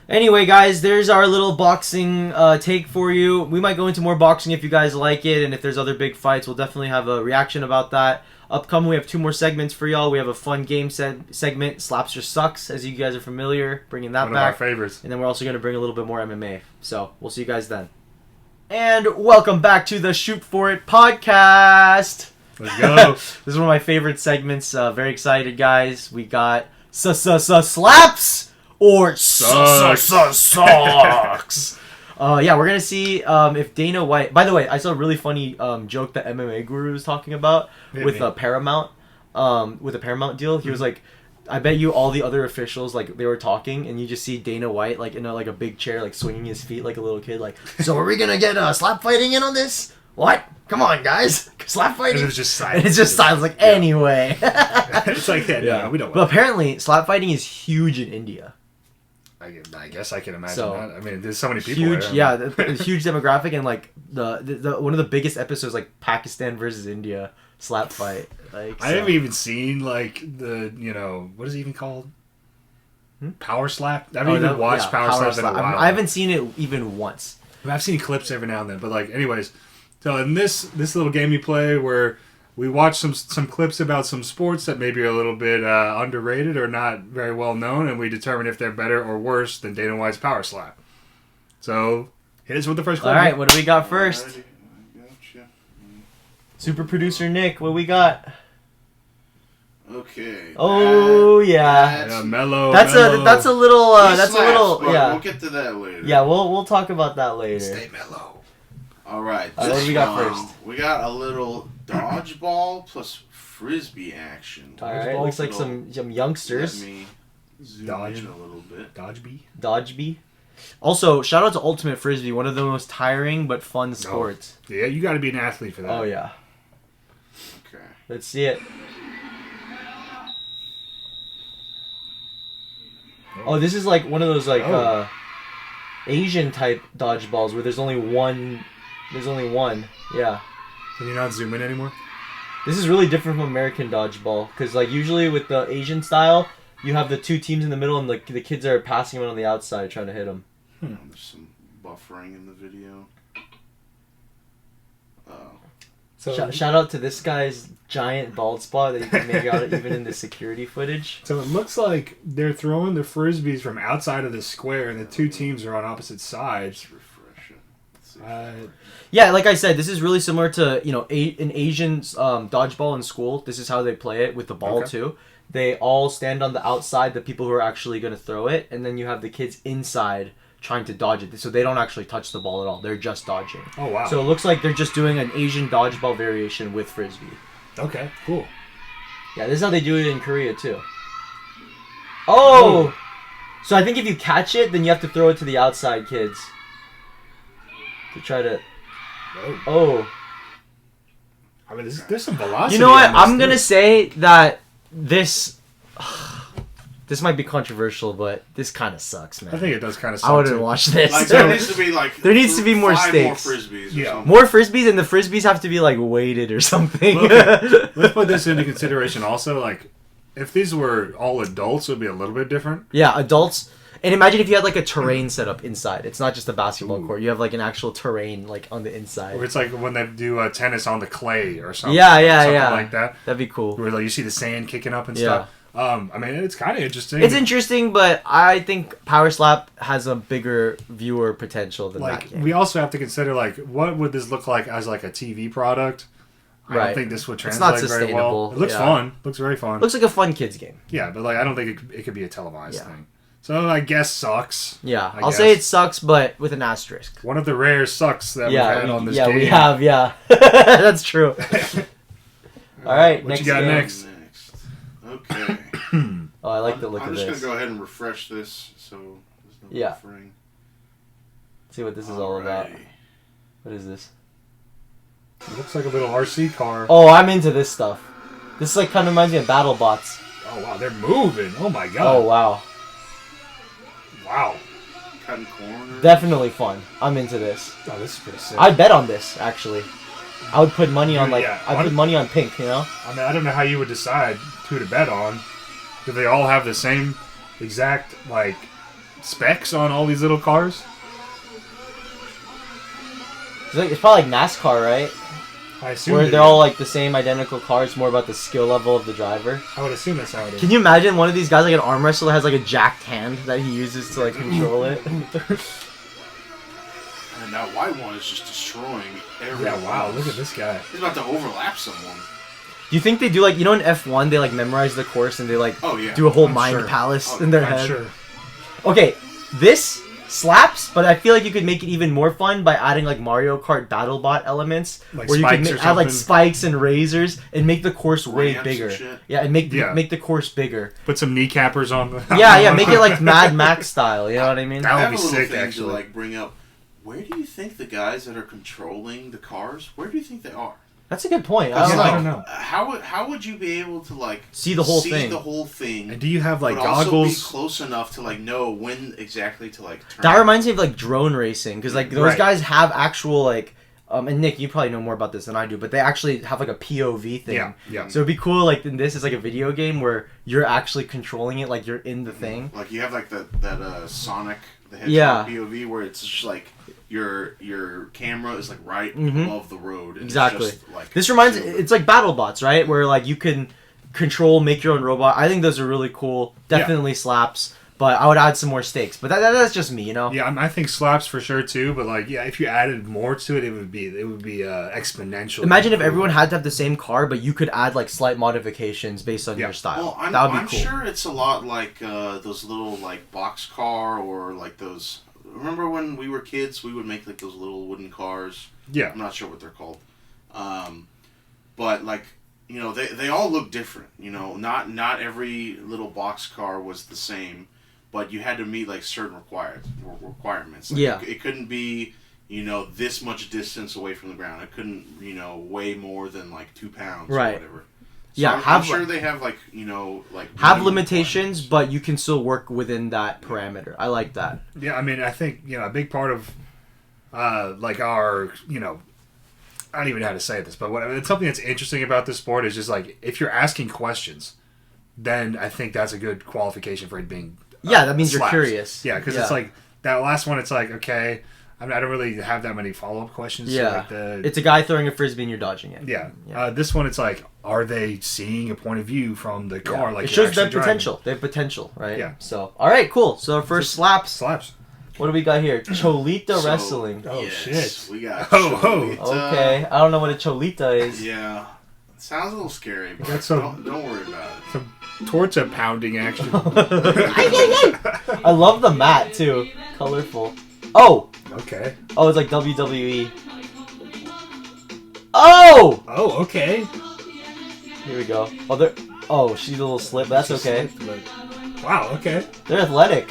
Anyway, guys, there's our little boxing take for you. We might go into more boxing if you guys like it, and if there's other big fights, we'll definitely have a reaction about that. Upcoming, we have 2 more segments for y'all. We have a fun game segment, Slaps or Sucks, as you guys are familiar, bringing that One back. of our favorites. And then we're also going to bring a little bit more MMA. So, we'll see you guys then. And welcome back to the Shoot For It podcast. Let's go. This is one of my favorite segments. Very excited, guys. We got slaps or sucks. Yeah, we're gonna see if Dana White. By the way, I saw a really funny joke that MMA Guru was talking about with Paramount. With a Paramount deal, he was like, "I bet you all the other officials like they were talking, and you just see Dana White like in a big chair, like swinging his feet like a little kid, like, so are we gonna get slap fighting in on this? What? Come on, guys, slap fighting." And it was just silence. It's just silence. Like, anyway. It's like that. Yeah, no, we don't. But apparently, slap fighting is huge in India. I guess I can imagine So, that. I mean, there's so many people. Huge, there. yeah, huge demographic, and like the one of the biggest episodes, like Pakistan versus India slap fight. Like, I haven't even seen like the what is it even called? Power slap. I haven't even watched Power Slap in a while. I haven't seen it even once. I've seen clips every now and then, but like, anyways. So in this little game we play where we watch some clips about some sports that maybe are a little bit underrated or not very well known, and we determine if they're better or worse than Dana White's Power Slap. So hit us with the first clip. All right, what do we got first? Alrighty, I gotcha. Super producer Nick, what we got? Okay. Oh yeah. Yeah, mellow. That's a little but yeah. We'll get to that later. Yeah, we'll talk about that later. Stay mellow. All right. What do we got first? We got a little dodgeball plus frisbee action. All right, looks like some youngsters. Let me zoom Dodge. in a little bit. Dodgebee. Also, shout out to Ultimate Frisbee, one of the most tiring but fun sports. Yeah, you got to be an athlete for that. Oh yeah. Okay. Let's see it. Oh, this is like one of those like Asian type dodgeballs where there's only one. There's only one. Yeah. Can you not zoom in anymore? This is really different from American dodgeball because like usually with the Asian style, you have the 2 teams in the middle and the kids are passing them on the outside trying to hit them. There's some buffering in the video. So Shout out to this guy's giant bald spot that you can make out even in the security footage. So it looks like they're throwing the frisbees from outside of the square, and the 2 teams are on opposite sides. Refresh it. Let's see. Yeah, like I said, this is really similar to an Asian dodgeball in school. This is how they play it with the ball too. They all stand on the outside, the people who are actually going to throw it, and then you have the kids inside trying to dodge it. So they don't actually touch the ball at all. They're just dodging. Oh, wow. So it looks like they're just doing an Asian dodgeball variation with frisbee. Okay, cool. Yeah, this is how they do it in Korea too. Oh! So I think if you catch it, then you have to throw it to the outside kids. To try to... Oh. I mean, there's some velocity. You know what? on this I'm going to say that this... This might be controversial, but this kind of sucks, man. I think it does kind of suck. I wouldn't too. watch this. Like there needs to be more 5 stakes. more frisbees. Or Yeah. something. More frisbees, and the frisbees have to be like weighted or something. Okay. Let's put this into consideration also. Like, if these were all adults, it would be a little bit different. Yeah, adults. And imagine if you had like a terrain set up inside. It's not just a basketball court. You have like an actual terrain like on the inside. Or it's like when they do tennis on the clay or something. Yeah. Something like that. That'd be cool. Where like, you see the sand kicking up and Yeah. stuff. I mean, it's kind of interesting. It's interesting, but I think Power Slap has a bigger viewer potential than Like, that game. we also have to consider, like, what would this look like as, like, a TV product? I don't think this would It's not translate very well. sustainable, It looks yeah. fun. Looks very fun. Looks like a fun kids game. Yeah, but, like, I don't think it could be a televised Yeah. thing. So, I guess sucks. Yeah, I I'll guess. say it sucks, but with an asterisk. One of the rare sucks that we've had on this game. we have, yeah. That's true. All right, What next you got game. next? Okay. Oh, I like the look I'm of just this. gonna go ahead and refresh this so there's no Yeah. buffering. See what this is all about. Alrighty. What is this? It looks like a little RC car. Oh, I'm into this stuff. This like kind of reminds me of BattleBots. Oh, wow. They're moving. Oh, my God. Oh wow, Wow. Cutting corners. definitely fun. I'm into this. Oh, this is pretty sick. I'd bet on this actually. I would put money on Yeah, I'd put money on pink. You know? I mean, I don't know how you would decide who to bet on. Do they all have the same exact, like, specs on all these little cars. It's probably like NASCAR, right? I assume Where they're all like the same identical cars, more about the skill level of the driver. I would assume that's how it is. Can you imagine one of these guys, like an arm wrestler, has like a jacked hand that he uses to like control it? And that white one is just destroying everyone. Yeah, wow, look at this guy. He's about to overlap someone. Do you think they do like, you know, in F1 they like memorize the course and they like do a whole mind sure. palace in their I'm head? sure. Okay, this slaps, but I feel like you could make it even more fun by adding like Mario Kart BattleBot elements, Like where you spikes could or add like something. spikes and razors and make the course way Ramps and bigger. shit. Yeah, and make the course bigger. Put some kneecappers on the... Yeah, make it like Mad Max style. You know what I mean? That I would have be a little sick, thing actually. to like bring up. Where do you think the guys that are controlling the cars? Where do you think they are? That's a good point. I I don't don't know. know. How would you be able to like See the whole see thing. the whole thing? And do you have like but also be goggles? close enough to like know when exactly to like turn. That reminds me of like drone racing because like those Right. guys have actual like and Nick, you probably know more about this than I do, but they actually have like a POV thing. Yeah. So it'd be cool like in this is like a video game where you're actually controlling it, like you're in the thing. Like you have like that Sonic the Hedgehog Yeah. POV where it's just like your camera is like right Mhm. above the road. And Exactly. It's just, like, This reminds silver. it's like BattleBots, right? Where like you can control, make your own robot. I think those are really cool. Definitely slaps, but I would add some more stakes. But that's just me, you know. Yeah, I think slaps for sure too. But like, yeah, if you added more to it, it would be exponential. Imagine if everyone had to have the same car, but you could add like slight modifications based on your style. Well, That would be I'm cool. sure it's a lot like those little like boxcar or like those. Remember when we were kids, we would make like those little wooden cars. Yeah. I'm not sure what they're called, but like you know they all look different. You know, not every little boxcar was the same, but you had to meet like certain requirements. Like, Yeah. it couldn't be this much distance away from the ground. It couldn't weigh more than like 2 pounds Right. or whatever. So Yeah, I'm sure they have like have minimum limitations, requirements. but you can still work within that parameter. I like that. Yeah, I mean, I think a big part of like our I don't even know how to say this, but it's something that's interesting about this sport is just like if you're asking questions, then I think that's a good qualification for it being. Yeah, that means you're slaps. curious. Yeah, because it's like that last one. It's like okay, I don't really have that many follow-up questions. Yeah, So like it's a guy throwing a frisbee and you're dodging it. Yeah. This one, it's like, are they seeing a point of view from the car? Like it shows they're their actually driving? potential. They have potential, right? Yeah. So, all right, cool. So our first slaps. Slaps. What do we got here? Cholita So, wrestling. Oh, yes, shit. We got Ho, ho. Cholita. Okay, I don't know what a cholita is. Yeah, it sounds a little scary, but That's some- don't worry about it. Some torta pounding action. I love the mat too. Colorful. Oh, Okay. it's like WWE. Oh, Oh, okay. here we go. She's a little slip. But that's okay. Wow, okay. They're athletic.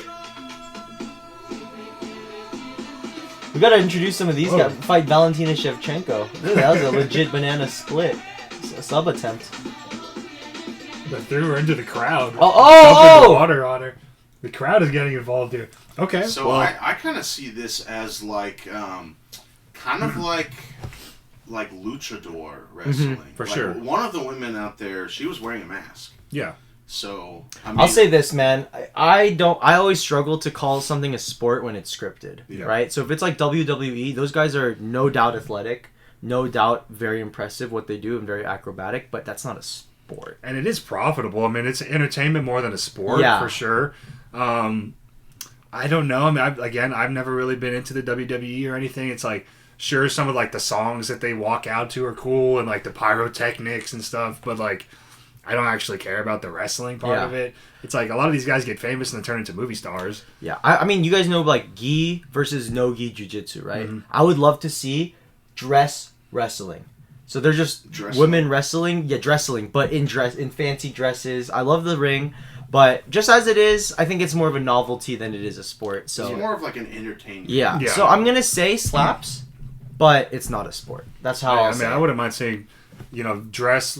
We gotta introduce some of these Whoa. guys. Fight Valentina Shevchenko. Ooh, that was a legit banana split. A sub attempt. They threw her into the crowd. Dumping the Oh! water on her. The crowd is getting involved here. Okay. So well, I kind of see this as like kind of like luchador wrestling. for Like, sure. One of the women out there, she was wearing a mask. yeah. So I mean, I'll say this, man. I always struggle to call something a sport when it's scripted, Yeah. right? So if it's like WWE, those guys are no doubt athletic, no doubt very impressive what they do and very acrobatic, but that's not a sport. And it is profitable. I mean, it's entertainment more than a sport, Yeah. for sure. I don't know. I mean, I've never really been into the WWE or anything. It's like, sure, some of like the songs that they walk out to are cool and like the pyrotechnics and stuff, but like, I don't actually care about the wrestling part Yeah. of it. It's like a lot of these guys get famous and then turn into movie stars. Yeah, I mean, you guys know like gi versus no gi jiu-jitsu, right? Mm-hmm. I would love to see dress wrestling. So they're just Dressing. women wrestling, wrestling, but in fancy dresses. I love the ring, but just as it is, I think it's more of a novelty than it is a sport. So it's more of like an entertainment. yeah. Yeah. So I'm gonna say slaps, but it's not a sport. That's how I I'll mean, say I it. wouldn't mind seeing,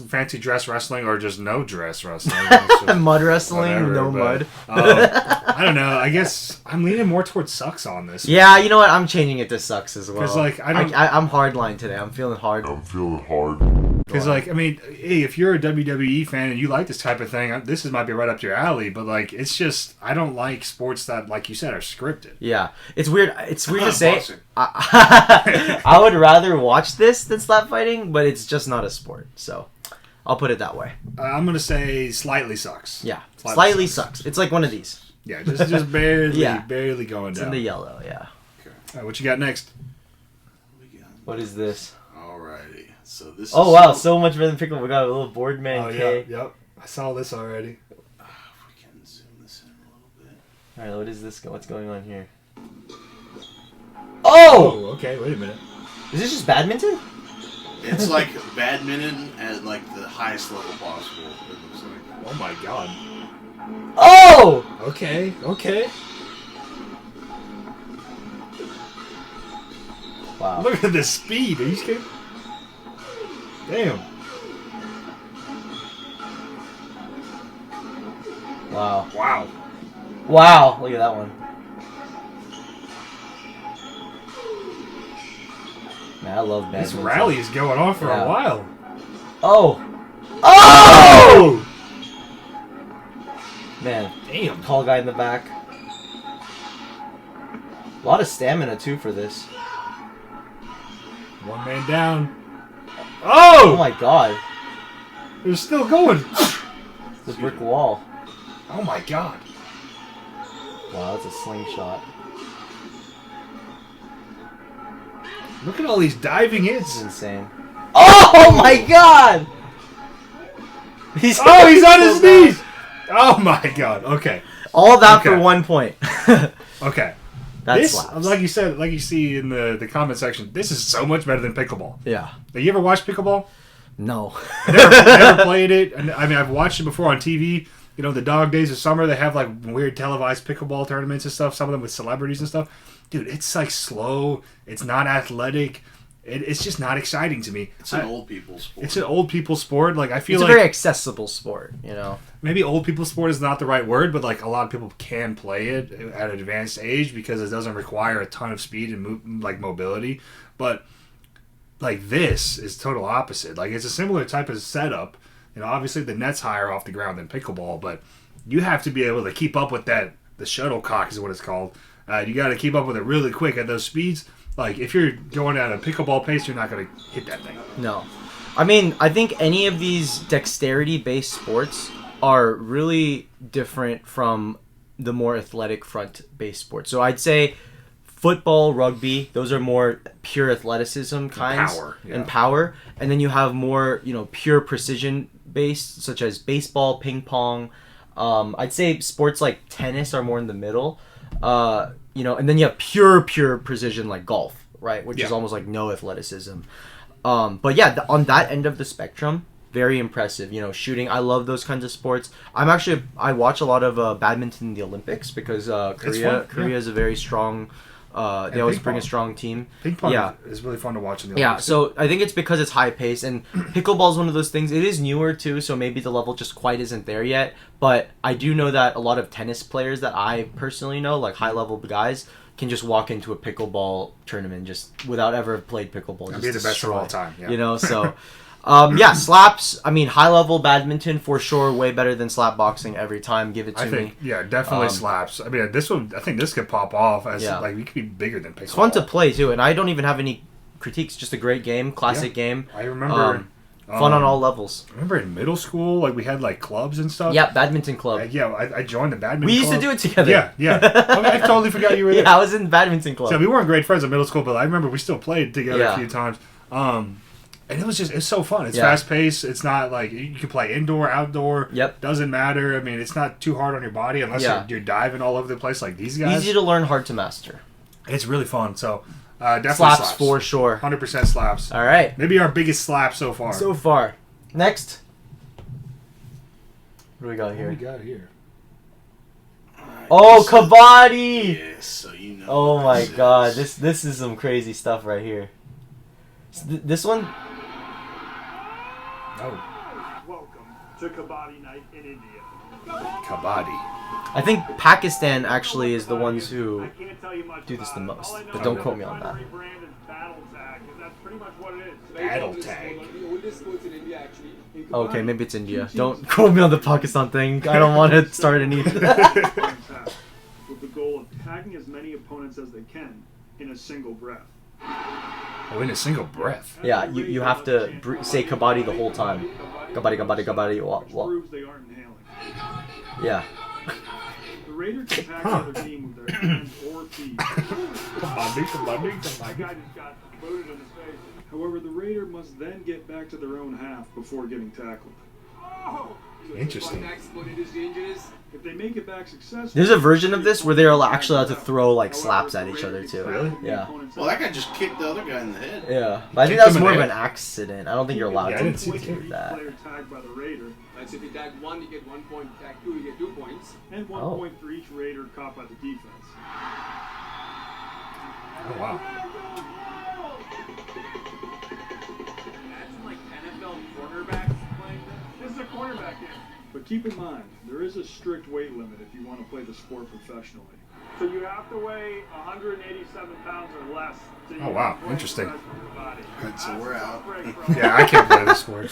fancy dress wrestling or just no dress wrestling. It's just Mud wrestling, whatever, no but, mud. I don't know. I guess I'm leaning more towards sucks on this. Yeah, you know what? I'm changing it to sucks as well. 'Cause, like, I don't- I'm hardline today. I'm feeling hard. I'm feeling hard. Because, like, I mean, hey, if you're a WWE fan and you like this type of thing, this might be right up your alley. But, like, it's just, I don't like sports that, like you said, are scripted. Yeah. It's weird. It's weird to say. I would rather watch this than slap fighting, but it's just not a sport. So, I'll put it that way. I'm going to say slightly sucks. Yeah. Slightly sucks. It's like one of these. Yeah, just barely, barely going it's down. It's in the yellow, yeah. Okay. All right, what you got next? What is this? Alrighty. So this Oh, wow. So much better than pickle. We got a little board man cake. Yep. I saw this already. If we can zoom this in a little bit. Alright, what is this? What's going on here? Oh! Okay, wait a minute. Is this just badminton? It's like badminton at like the highest level possible. It looks like. Oh my god. Oh! Okay. Wow. Look at the speed. Are you scared? Damn. Wow. Wow. Look at that one. Man, I love badminton. This rally is going on for a while. Oh! Man. Damn. Tall guy in the back. A lot of stamina, too, for this. One man down. Oh! Oh my god. They're still going. The brick wall. Oh my god. Wow, that's a slingshot. Look at all these diving This is hits. insane. Oh my god! He's on his knees. Oh my god. Okay. All that for 1 point. Okay. That slaps. Like you said, like you see in the comment section, this is so much better than pickleball. Yeah. Have you ever watched pickleball? No. Never played it. And I mean, I've watched it before on TV. You know, the dog days of summer, they have like weird televised pickleball tournaments and stuff. Some of them with celebrities and stuff. Dude, it's like slow. It's not athletic. It's just not exciting to me. It's an old people's sport. It's an old people sport. Like I feel it's like a very accessible sport, you know. maybe old people sport is not the right word, but like a lot of people can play it at an advanced age because it doesn't require a ton of speed and mobility. But like this is total opposite. Like it's a similar type of setup. You know, obviously the net's higher off the ground than pickleball, but you have to be able to keep up with that. The shuttlecock is what it's called. You got to keep up with it really quick at those speeds. Like if you're going at a pickleball pace, you're not going to hit that thing. No. I mean, I think any of these dexterity-based sports are really different from the more athletic front-based sports. So I'd say football, rugby, those are more pure athleticism kinds and power. And then you have more, you know, pure precision-based, such as baseball, ping pong. I'd say sports like tennis are more in the middle. You know, and then you have pure precision like golf, right? Which is almost like no athleticism. But yeah, on that end of the spectrum, very impressive. You know, shooting. I love those kinds of sports. I watch a lot of badminton in the Olympics because Korea is a very strong. They always bring a strong team. Ping pong is really fun to watch in the Yeah, Olympics. so I think it's because it's high pace, and pickleball is one of those things. It is newer too, so maybe the level just quite isn't there yet. But I do know that a lot of tennis players that I personally know, like high level guys, can just walk into a pickleball tournament just without ever have played pickleball. That'd be the best of all time. Yeah. You know, so. Yeah, slaps. I mean, high level badminton for sure, way better than slap boxing every time. Give it to me. Yeah, definitely slaps. I mean, this one. I think this could pop off as like we could be bigger than pickleball. It's fun to play too, and I don't even have any critiques. Just a great game, classic game. I remember fun on all levels. I remember in middle school, like we had like clubs and stuff. Yeah, badminton club. I joined the badminton. We used club. to do it together. Yeah. I mean, I totally forgot you were there. Yeah, I was in the badminton club. So we weren't great friends in middle school, but I remember we still played together a few times. And it's so fun. It's fast paced. It's not like you can play indoor, outdoor. Yep. Doesn't matter. I mean, it's not too hard on your body unless you're diving all over the place like these guys. Easy to learn, hard to master. It's really fun. So definitely slaps for sure. 100% slaps. All right. Maybe our biggest slap so far. Next. What do we got here? Right, oh, kabaddi! Yes, so you know. Oh my god, this is some crazy stuff right here. This one. Oh. Welcome to Kabaddi Night in India. Kabaddi. I think Pakistan actually is the ones who do this the most, but don't quote me on that. pretty much what it is. Battle tag. Okay, maybe it's India. Don't quote me on the Pakistan thing. I don't want to start any. With the goal of tagging as many opponents as they can in a single breath. Oh, in a single breath. Yeah, you have to say kabaddi the whole time. Kabaddi, kabaddi, kabaddi. Which proves they aren't inhaling. Yeah. The Raider can tag the other team with their hands or feet. Kabaddi. This guy just got booted in his face. However, the Raider must then get back to their own half before getting tackled. Interesting. If they make it back successfully, There's a version of this where they're actually allowed to throw like slaps at each other too. Really? Yeah. Well, that guy just kicked the other guy in the head. Yeah, but I think that was more of an accident. I don't think you're allowed Yeah, I to didn't see do that. player tagged by the Raider, Right, so if you tag 1, you get 1 point. Tag 2, you get 2 points. and 1 Oh. point for each Raider caught by the defense. Oh, wow. Imagine like NFL quarterbacks playing this. This is a quarterback game. But keep in mind, there is a strict weight limit if you want to play the sport professionally. So you have to weigh 187 pounds or less. To Oh, wow. Interesting. Alright, so we're out. Yeah, I can't play the sport.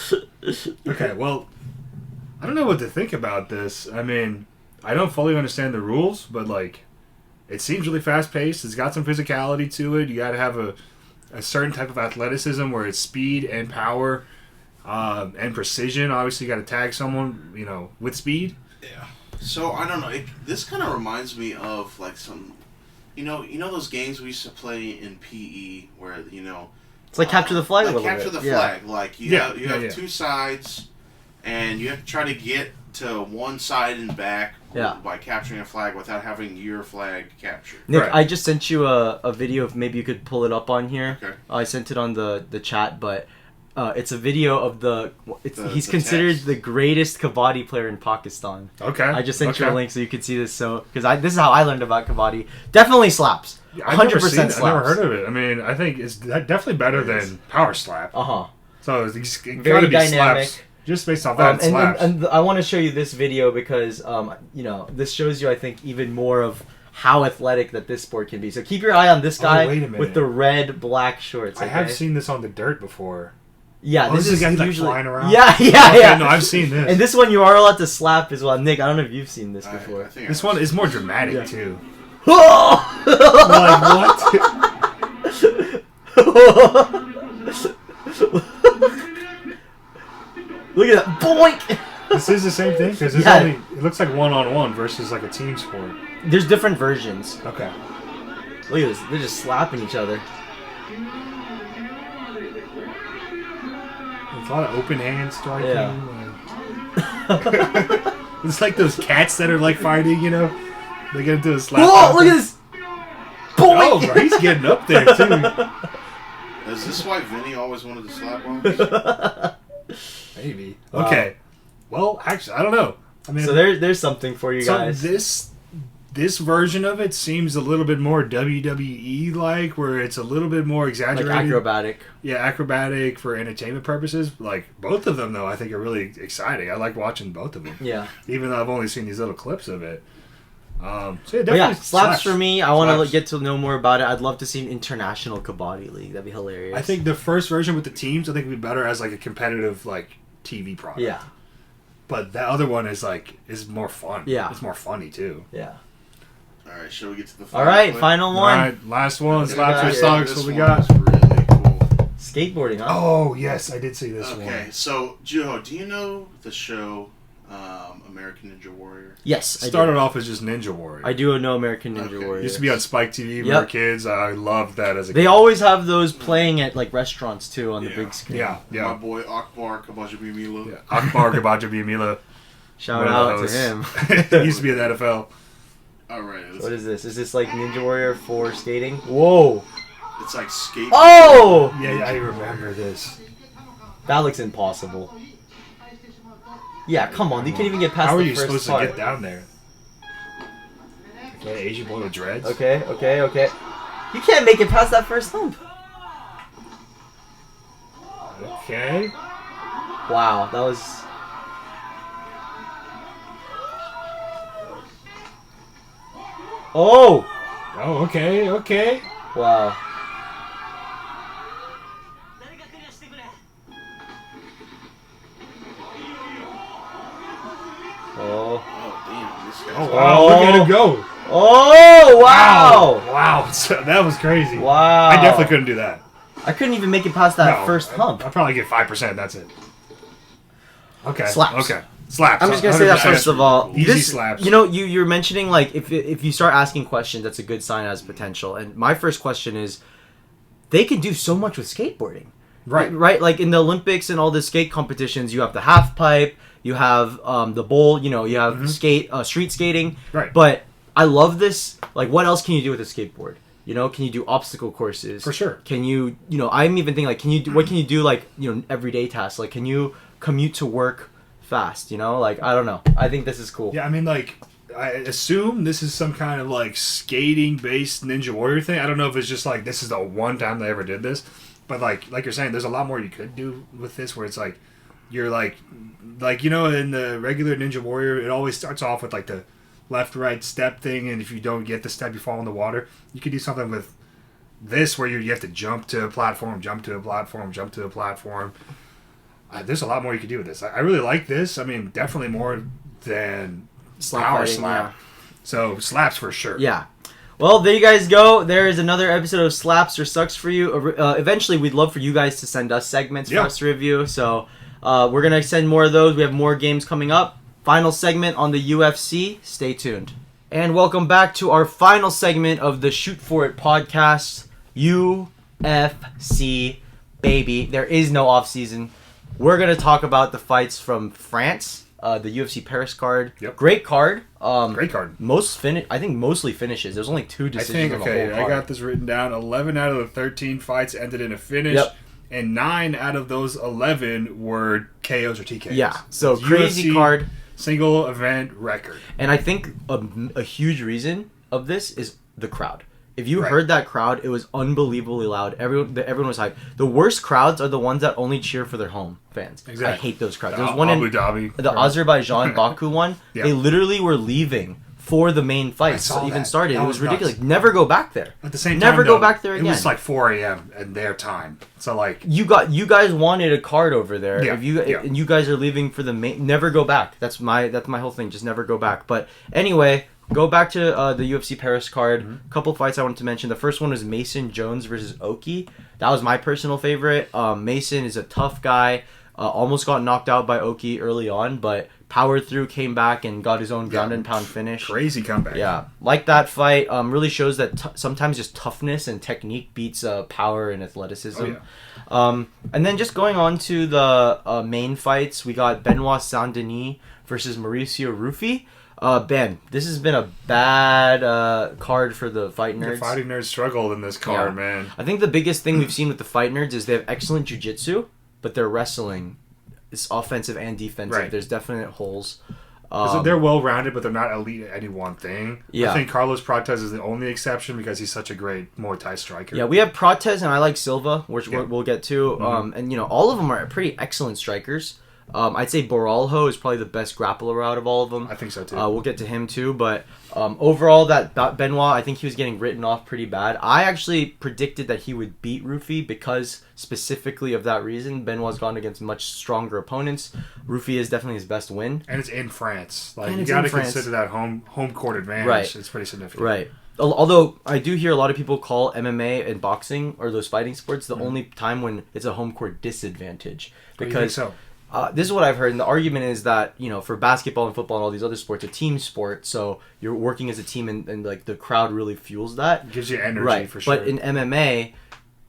Okay, well, I don't know what to think about this. I mean, I don't fully understand the rules, but like, it seems really fast paced. It's got some physicality to it. You got to have a certain type of athleticism where it's speed and power and precision. Obviously, you got to tag someone, with speed. Yeah. So I don't know. This kind of reminds me of like some, you know those games we used to play in PE where It's like capture the flag a like little capture bit. the Yeah. flag. Like you have yeah. two sides, and you have to try to get to one side and back by capturing a flag without having your flag captured. Nick, Right. I just sent you a video. If maybe you could pull it up on here. Okay. I sent it on the chat, but it's a video of he's the considered text. the greatest kabaddi player in Pakistan. Okay. I just sent you a Okay. link so you could see this. So because this is how I learned about kabaddi. Definitely slaps. I've never 100% seen it. I've slaps. never heard of it. I mean, I think it's definitely better than power slap. Uh-huh. So it Very got to be dynamic. slaps. Just based off that, slaps. And I want to show you this video because this shows you, I think, even more of how athletic that this sport can be. So keep your eye on this guy wait a minute. with the red black shorts. I have okay? seen this on the dirt before. Yeah, Oh, this this is is the guy who's, like, usually flying around? Yeah, Okay, no, I've seen this. And this one you are allowed to slap as well. Nick, I don't know if you've seen this I before. think This one is more dramatic too. Oh! Look at that. Boink! This is the same thing because Yeah. it looks like one-on-one versus like a team sport. There's different versions. Okay. Look at this. They're just slapping each other. It's a lot of open hand striking. Yeah. It's like those cats that are like fighting, They get into a slap. Whoa, look at this! Oh, Boink! bro, he's getting up there too. Is this why Vinny always wanted to slap bombs? Maybe. Okay. Well, actually, I don't know. I mean, So there's something for you so guys. this version of it seems a little bit more WWE like, where it's a little bit more Like exaggerated. acrobatic. Yeah, acrobatic for entertainment purposes. Like both of them, though, I think are really exciting. I like watching both of them, Yeah. even though I've only seen these little clips of it. So yeah, But definitely yeah, slaps for me. I want to Slaps. get to know more about it. I'd love to see an international kabaddi league. That'd be hilarious. I think the first version with the teams, I think would be better as like a competitive like TV product. Yeah. But that other one is more fun. Yeah. It's more funny too. Yeah. All right, shall we get to the All final right, clip? final All one. right, last one. Yeah, Slaps or yeah, socks. This What we one got? was really cool. Skateboarding, huh? Oh yes, I did see this Okay, one. so Juho, do you know the show American Ninja Warrior? Yes, I Started do. off as just Ninja Warrior. I do know American Ninja Okay. Warrior. Used to be on Spike TV when we Yep. were kids. I loved that as a They kid. always have those playing at like restaurants too on the Yeah. big screen. Yeah, My yeah. boy Akbar Kabajabimilo. Yeah. Akbar Gabaja Mila. Shout out to him. He used to be in the NFL. All right, What is this? Is this like Ninja Warrior for skating? Whoa! it's like skate. Oh! Yeah, I remember this. That looks impossible. Yeah, come on. You can't even get past How are the you first supposed part. to get down there? Okay, Asian boy with dreads. Okay. You can't make it past that first hump. Okay. Wow, that was... Oh! Oh, okay. Wow. Oh. Oh, damn. This guy's Oh, wow. Look at him go. Oh, wow. Wow. So, that was crazy. Wow. I definitely couldn't do that. I couldn't even make it past that first hump. I'll probably get 5%. That's it. Okay. Slaps. Okay. Slaps. I'm just gonna say that 100%. first of all. Easy slaps. You know, you're mentioning like if you start asking questions, that's a good sign as potential. And my first question is, they can do so much with skateboarding, right? Like in the Olympics and all the skate competitions, you have the half pipe, you have the bowl, you know, you have street skating, Right. But I love this. Like, what else can you do with a skateboard? You know, can you do obstacle courses? For sure. Can you, you know, I'm even thinking like, what can you do like, you know, everyday tasks? Like, can you commute to work fast? You know, like, I don't know. I think this is cool. Yeah, I mean, like, I assume this is some kind of like skating-based Ninja Warrior thing. I don't know if it's just like this is the one time they ever did this, but like you're saying, there's a lot more you could do with this. Where it's like you're like you know, in the regular Ninja Warrior, it always starts off with like the left-right step thing, and if you don't get the step, you fall in the water. You could do something with this where you have to jump to a platform, jump to a platform, jump to a platform. There's a lot more you could do with this. I really like this. I mean, definitely more than power slap. Yeah. So slaps for sure. Yeah. Well, there you guys go. There is another episode of Slaps or Sucks for you. Eventually, we'd love for you guys to send us segments for us to review. So we're going to send more of those. We have more games coming up. Final segment on the UFC. Stay tuned. And welcome back to our final segment of the Shoot For It podcast. UFC, baby. There is no off season. We're going to talk about the fights from France, the UFC Paris card. Yep. Great card. Great card. I think mostly finishes. There's only 2 decisions on the whole card. I got this written down. 11 out of the 13 fights ended in a finish. Yep. And 9 out of those 11 were KOs or TKOs. Yeah, so It's crazy UFC card. Single event record. And I think a huge reason of this is the crowd. If you Right. heard that crowd, it was unbelievably loud. Everyone was hyped. The worst crowds are the ones that only cheer for their home fans. Exactly. I hate those crowds. The There was one Abu in Dhabi. the Azerbaijan Baku one. Yeah. They literally were leaving for the main fights saw even that. started. That It was was nuts. ridiculous. Never go back there. At the same time, Never go though, back there again. It was like 4 a.m. in their time. So like You guys wanted a card over there. Yeah, And you guys are leaving for the main. Never go back. That's my whole thing. Just never go back. But anyway, go back to the UFC Paris card. Couple fights I wanted to mention. The first one was Mason Jones versus Oki. That was my personal favorite. Mason is a tough guy. Almost got knocked out by Oki early on, but powered through, came back, and got his own ground and pound finish. crazy comeback. Yeah, like that fight. Really shows that sometimes just toughness and technique beats power and athleticism. Oh, yeah. And then just going on to the main fights, we got Benoit Saint-Denis versus Mauricio Rufy. Ben, this has been a bad card for the fight nerds. The fighting nerds struggled in this card, man. I think the biggest thing we've seen with the fight nerds is they have excellent jiu-jitsu, but their wrestling is offensive and defensive. Right. There's definite holes. So they're well-rounded, but they're not elite at any one thing. Yeah. I think Carlos Prates is the only exception because he's such a great Muay Thai striker. Yeah, we have Prates and I like Silva, which Yeah. we'll get to. And, you know, all of them are pretty excellent strikers. I'd say Boralho is probably the best grappler out of all of them. I think so, too. We'll get to him, too. But overall, that Benoit, I think he was getting written off pretty bad. I actually predicted that he would beat Rufy because specifically of that reason. Benoit's gone against much stronger opponents. Rufy is definitely his best win. And it's in France. Like And you it's got in to France. consider that home court advantage. Right. It's pretty significant. Right. Although I do hear a lot of people call MMA and boxing or those fighting sports the only time when it's a home court disadvantage. Why do you think Because so? this is what I've heard, and the argument is that, you know, for basketball and football and all these other sports, a team sport, so you're working as a team, and like the crowd really fuels that. It gives you energy Right, for sure. but in MMA,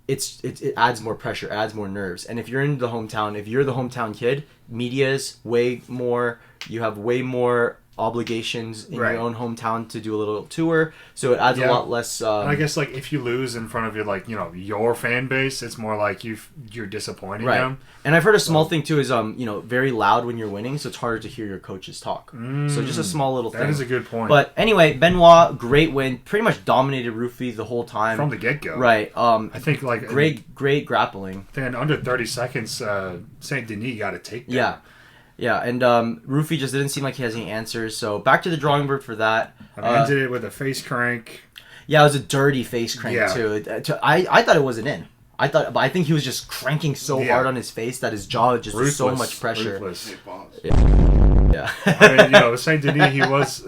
it adds more pressure, adds more nerves, and if you're in the hometown, if you're the hometown kid, media's way more. You have way more obligations in Right. your own hometown to do a little tour, so it adds a Yeah. lot less. And I guess like if you lose in front of your your fan base, it's more like you're disappointing Right. them. And I've heard a small thing too is very loud when you're winning, so it's harder to hear your coaches talk. So just a small little thing. That is a good point. But anyway, Benoit, great win. Pretty much dominated Rufy the whole time. from the get-go. Right. I think like Great grappling. Then under 30 seconds, Saint Denis got a takedown. Yeah. Yeah, and Rufy just didn't seem like he has any answers, so back to the drawing board for that. Ended it with a face crank. Yeah, it was a dirty face crank Yeah. too. I thought it wasn't in. But I think he was just cranking so Yeah. hard on his face that his jaw just was so much pressure. Ruthless. Hey, pause. Yeah. I mean, you know, Saint Denis, he was.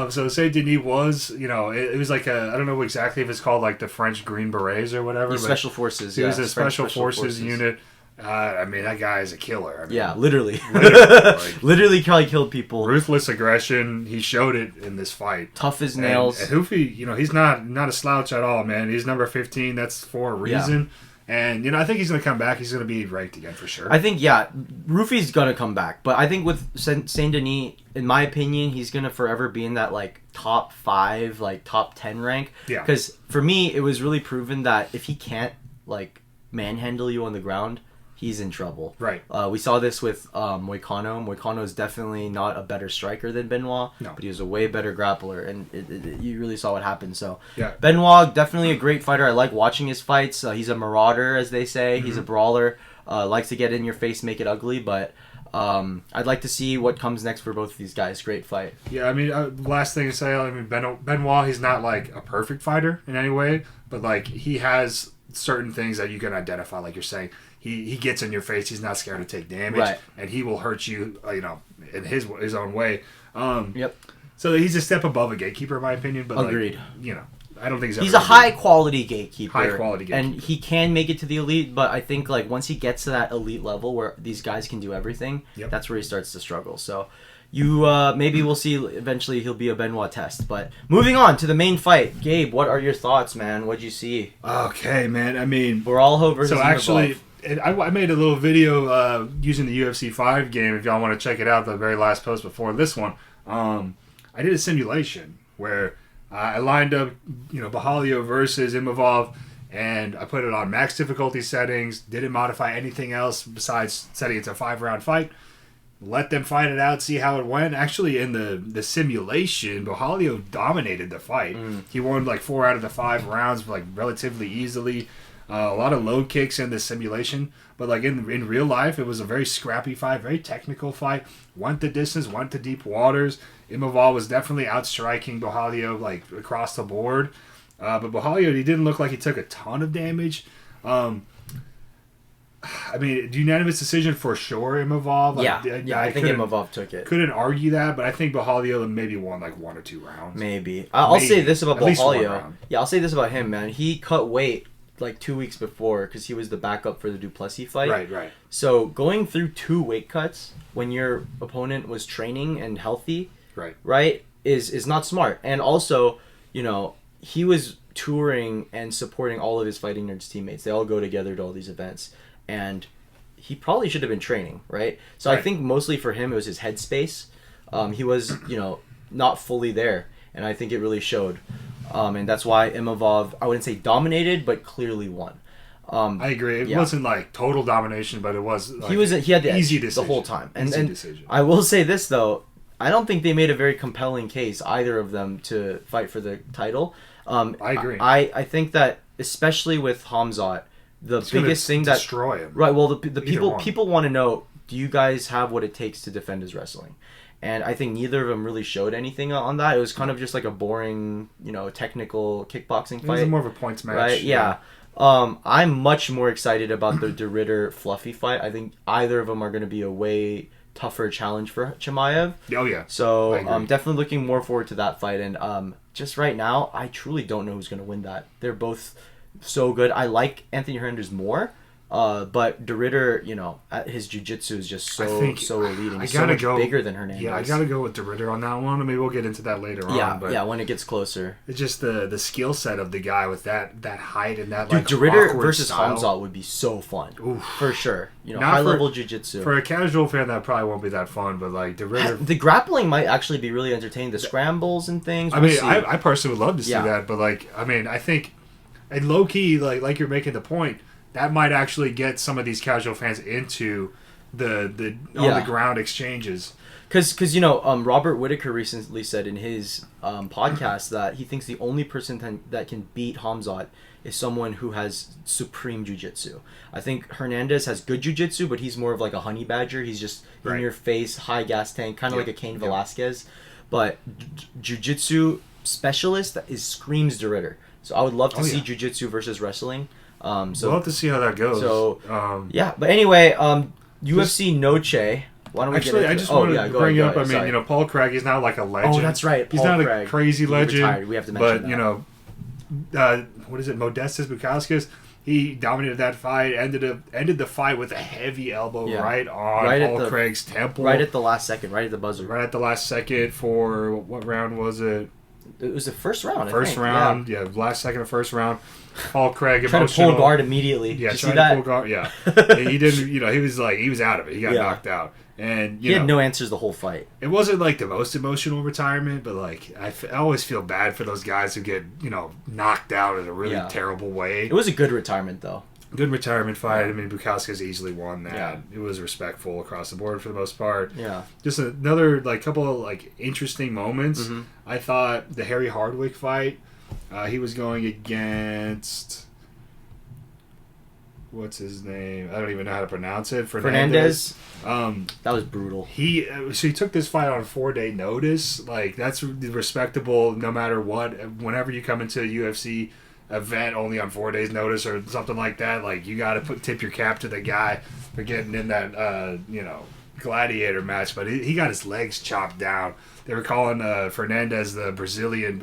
So Saint Denis was, you know, it was like I don't know exactly if it's called like the French Green Berets or whatever. He's special forces. He Yeah, was a French special forces unit. I mean, that guy is a killer. I mean, Yeah, literally. like, Literally probably killed people. ruthless aggression. He showed it in this fight. Tough as nails. And Hoofy, you know, he's not a slouch at all, man. He's number 15. That's for a reason. And, you know, I think he's going to come back. He's going to be ranked again for sure. I think, yeah, Rufy's going to come back. But I think with Saint Denis, in my opinion, he's going to forever be in that, like, top 5, like, top 10 rank. Yeah. Because for me, it was really proven that if he can't, like, manhandle you on the ground, he's in trouble. Right. We saw this with Moicano. Moicano is definitely not a better striker than Benoit, No. but he was a way better grappler, and you really saw what happened. So Yeah. Benoit, definitely a great fighter. I like watching his fights. He's a marauder, as they say. He's a brawler. Likes to get in your face, make it ugly, but I'd like to see what comes next for both of these guys. Great fight. Yeah, I mean, last thing to say, I mean, Benoit, he's not, like, a perfect fighter in any way, but, like, he has certain things that you can identify, like you're saying. He gets in your face. He's not scared to take damage, Right. and he will hurt you, you know, in his own way. Yep. So he's a step above a gatekeeper, in my opinion. But Agreed. Like, you know, I don't think He's a high quality gatekeeper. High quality gatekeeper. And he can make it to the elite, but I think like once he gets to that elite level where these guys can do everything, Yep. that's where he starts to struggle. So you maybe we'll see eventually he'll be a Benoit test. But moving on to the main fight. Gabe, what are your thoughts, man? What'd you see? Okay, man. I mean, Boralho versus so actually, Imavov. I made a little video using the UFC 5 game. If y'all want to check it out, the very last post before this one, I did a simulation where I lined up, you know, Boralho versus Imavov, and I put it on max difficulty settings. Didn't modify anything else besides setting it to a 5-round fight. Let them fight it out, see how it went. Actually, in the simulation, Boralho dominated the fight. He won like 4 out of the 5 rounds, like relatively easily. A lot of low kicks in the simulation, but like in real life, it was a very scrappy fight, very technical fight. Went the distance, went to deep waters. Imavov was definitely outstriking Boralho like across the board, but Boralho, he didn't look like he took a ton of damage. I mean, unanimous decision for sure, Imavov. Like, yeah, I think Imavov took it. Couldn't argue that, but I think Boralho maybe won like 1 or 2 rounds. Maybe. I'll say this about At least one Boralho. round. Yeah, I'll say this about him, man. He cut weight like 2 weeks before because he was the backup for the Duplessis fight. Right. So going through 2 weight cuts when your opponent was training and healthy, right, is not smart. And also, you know, he was touring and supporting all of his Fighting Nerds teammates. They all go together to all these events. And he probably should have been training, right? So I think mostly for him it was his headspace. He was, you know, not fully there. And I think it really showed. And that's why Imavov, I wouldn't say dominated, but clearly won. I agree. It wasn't like total domination, but it was. Like, he had the easy edge decision the whole time. And decision. I will say this though, I don't think they made a very compelling case either of them to fight for the title. I agree. I think that especially with Khamzat, the biggest thing that destroy him. Right. Well, the people want to know: do you guys have what it takes to defend his wrestling? And I think neither of them really showed anything on that. It was kind of just like a boring, you know, technical kickboxing fight. It was more of a points match, right? Yeah. I'm much more excited about the De Ridder Fluffy fight. I think either of them are going to be a way tougher challenge for Chimaev. Oh yeah. So I'm definitely looking more forward to that fight. And just right now, I truly don't know who's going to win that. They're both so good. I like Anthony Hernandez more, but De Ridder, you know, his jiu-jitsu is just so elite and he's so much bigger than Hernandez. Yeah, I gotta go with De Ridder on that one. Maybe we'll get into that later on. But when it gets closer. It's just the skill set of the guy with that height and that Dude, like De Ridder awkward versus style. Khamzat would be so fun. Oof. For sure. You know, Not high level jiu-jitsu. For a casual fan, that probably won't be that fun, but like De Ridder... The grappling might actually be really entertaining. The scrambles and things. I mean, I personally would love to see that, but like, I mean, I think... And low key, like you're making the point, that might actually get some of these casual fans into the ground exchanges. Because you know, Robert Whitaker recently said in his podcast that he thinks the only person that can beat Khamzat is someone who has supreme jiu-jitsu. I think Hernandez has good jiu-jitsu, but he's more of like a honey badger. He's just in your face, high gas tank, kind of like a Cain Velasquez. But jiu-jitsu specialist that screams De Ridder. So I would love to see jiu-jitsu versus wrestling. So we'll have to see how that goes. So but anyway, UFC NOCHE. Why don't we Actually, get I into just wanted to bring up. I mean, Sorry. Paul Craig. He's not like a legend. Oh, that's right. He's Paul not Craig. a crazy He legend. retired. We have to mention but that. what is it? Modestas Bukauskas. He dominated that fight. Ended the fight with a heavy elbow right on Paul Craig's temple. Right at the last second. Right at the buzzer. Right at the last second for what round was it? It was the first round. First round. Yeah, last second of first round. Paul Craig trying to pull guard immediately. Yeah, Did you trying see that? to pull guard. Yeah, he didn't. He was out of it. He got knocked out, and he had no answers the whole fight. It wasn't like the most emotional retirement, but like I always feel bad for those guys who get knocked out in a really terrible way. It was a good retirement though. Good retirement fight. I mean, Bukauskas easily won that. Yeah. It was respectful across the board for the most part. Yeah. Just another couple of interesting moments. Mm-hmm. I thought the Harry Hardwick fight. He was going against. What's his name? I don't even know how to pronounce it. Fernandez. That was brutal. He took this fight on 4-day notice. Like, that's respectable no matter what. Whenever you come into a UFC event only on 4 days notice or something like that, like, you got to tip your cap to the guy for getting in that gladiator match. But he got his legs chopped down. They were calling Fernandez the Brazilian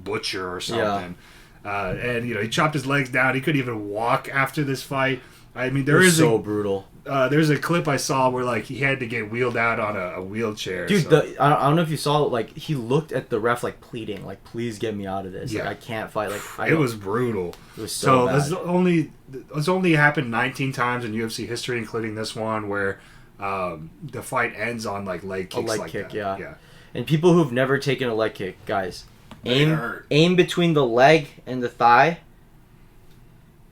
butcher or something. And he chopped his legs down. He couldn't even walk after this fight. I mean, so brutal. There's a clip I saw where he had to get wheeled out on a wheelchair. Dude, I don't know if you saw, he looked at the ref pleading, please get me out of this. I can't fight. It was brutal. It was so bad. This only happened 19 times in UFC history, including this one where the fight ends on leg kicks. A leg kick, yeah. And people who've never taken a leg kick, guys, aim between the leg and the thigh.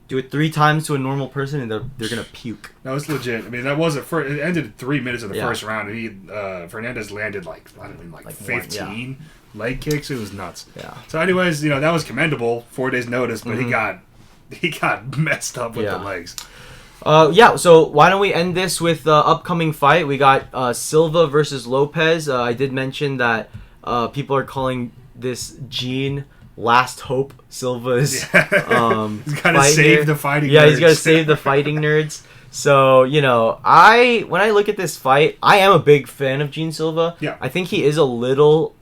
Do it 3 times to a normal person, and they're gonna puke. No, it's legit. I mean, that was it ended in 3 minutes of the first round. And Fernandez landed 15 leg kicks. It was nuts. Yeah. So, anyways, that was commendable. 4 days notice, but he got messed up with the legs. So why don't we end this with the upcoming fight? We got Silva versus Lopez. I did mention that people are calling this Jean Last Hope Silva's he's got to save the fighting nerds. Yeah, he's got to save the fighting nerds. So, when I look at this fight, I am a big fan of Jean Silva. Yeah. I think he is a little...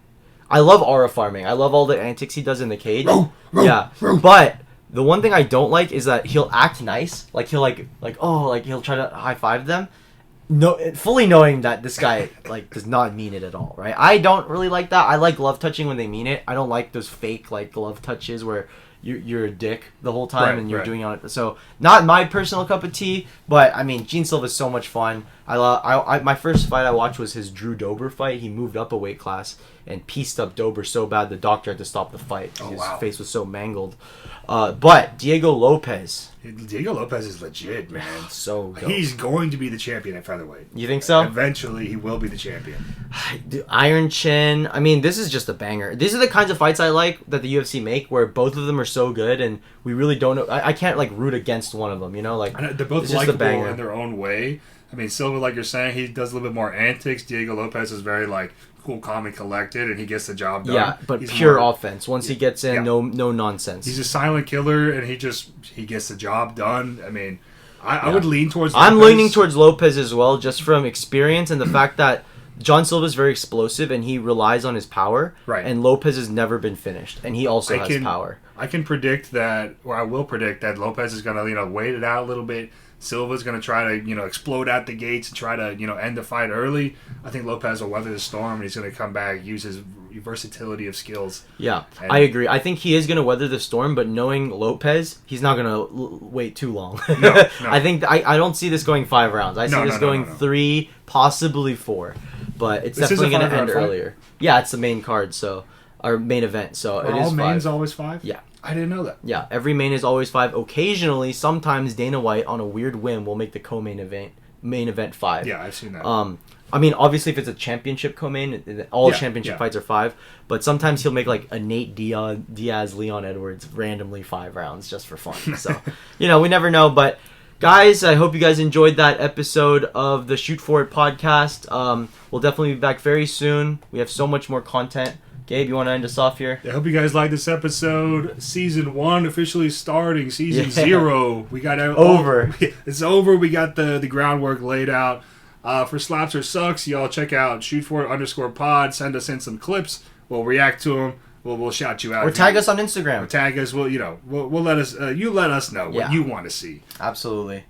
I love aura farming. I love all the antics he does in the cage. But the one thing I don't like is that he'll act nice. He'll he'll try to high five them. No, fully knowing that this guy does not mean it at all, right? I don't really like that. I like glove touching when they mean it. I don't like those fake glove touches where you're a dick the whole time and you're doing it. So not my personal cup of tea, but I mean Jean Silva is so much fun. My first fight I watched was his Drew Dober fight. He moved up a weight class and pieced up Dober so bad the doctor had to stop the fight. His face was so mangled. But Diego Lopez is legit, man. So dope. He's going to be the champion at featherweight. You think so? Eventually, he will be the champion. Iron Chin. I mean, this is just a banger. These are the kinds of fights I like that the UFC make, where both of them are so good, and we really don't know. I can't root against one of them. They're both likable in their own way. I mean, Silva, like you're saying, he does a little bit more antics. Diego Lopez is very cool, calm, and collected, and he gets the job done. Yeah, but he's pure offense. Once he gets in, no nonsense. He's a silent killer, and he gets the job done. I mean, I would lean towards Lopez. I'm leaning towards Lopez as well, just from experience and the fact that John Silva is very explosive, and he relies on his power. Right. And Lopez has never been finished, and he also has power. I can predict that, or I will predict that Lopez is going to, wait it out a little bit. Silva's going to try to, explode out the gates and try to, end the fight early. I think Lopez will weather the storm, and he's going to come back, use his versatility of skills. Yeah, I agree. I think he is going to weather the storm, but knowing Lopez, he's not going to wait too long. No. I think I don't see this going 5 rounds. I see this going 3, possibly 4. But it's definitely going to end earlier. Yeah, it's the main card, our main event. So it is 5. All mains always 5? Yeah. I didn't know that. Yeah, every main is always 5. Occasionally, sometimes Dana White, on a weird whim, will make the co-main event 5. Yeah, I've seen that. I mean, obviously, if it's a championship co-main, all championship fights are 5. But sometimes he'll make a Nate Diaz, Leon Edwards, randomly 5 rounds just for fun. So, we never know. But guys, I hope you guys enjoyed that episode of the Shoot For It podcast. We'll definitely be back very soon. We have so much more content. Gabe, you want to end us off here? I hope you guys liked this episode. Season 1 officially starting. Season 0. We got over. Over. It's over. We got the groundwork laid out. For Slaps or Sucks, y'all check out shootfor_pod. Send us in some clips. We'll react to them. We'll shout you out. Or tag us on Instagram. Or tag us. We'll let us. You let us know what you want to see. Absolutely.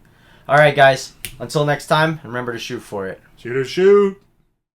All right, guys. Until next time, remember to shoot for it. Shoot.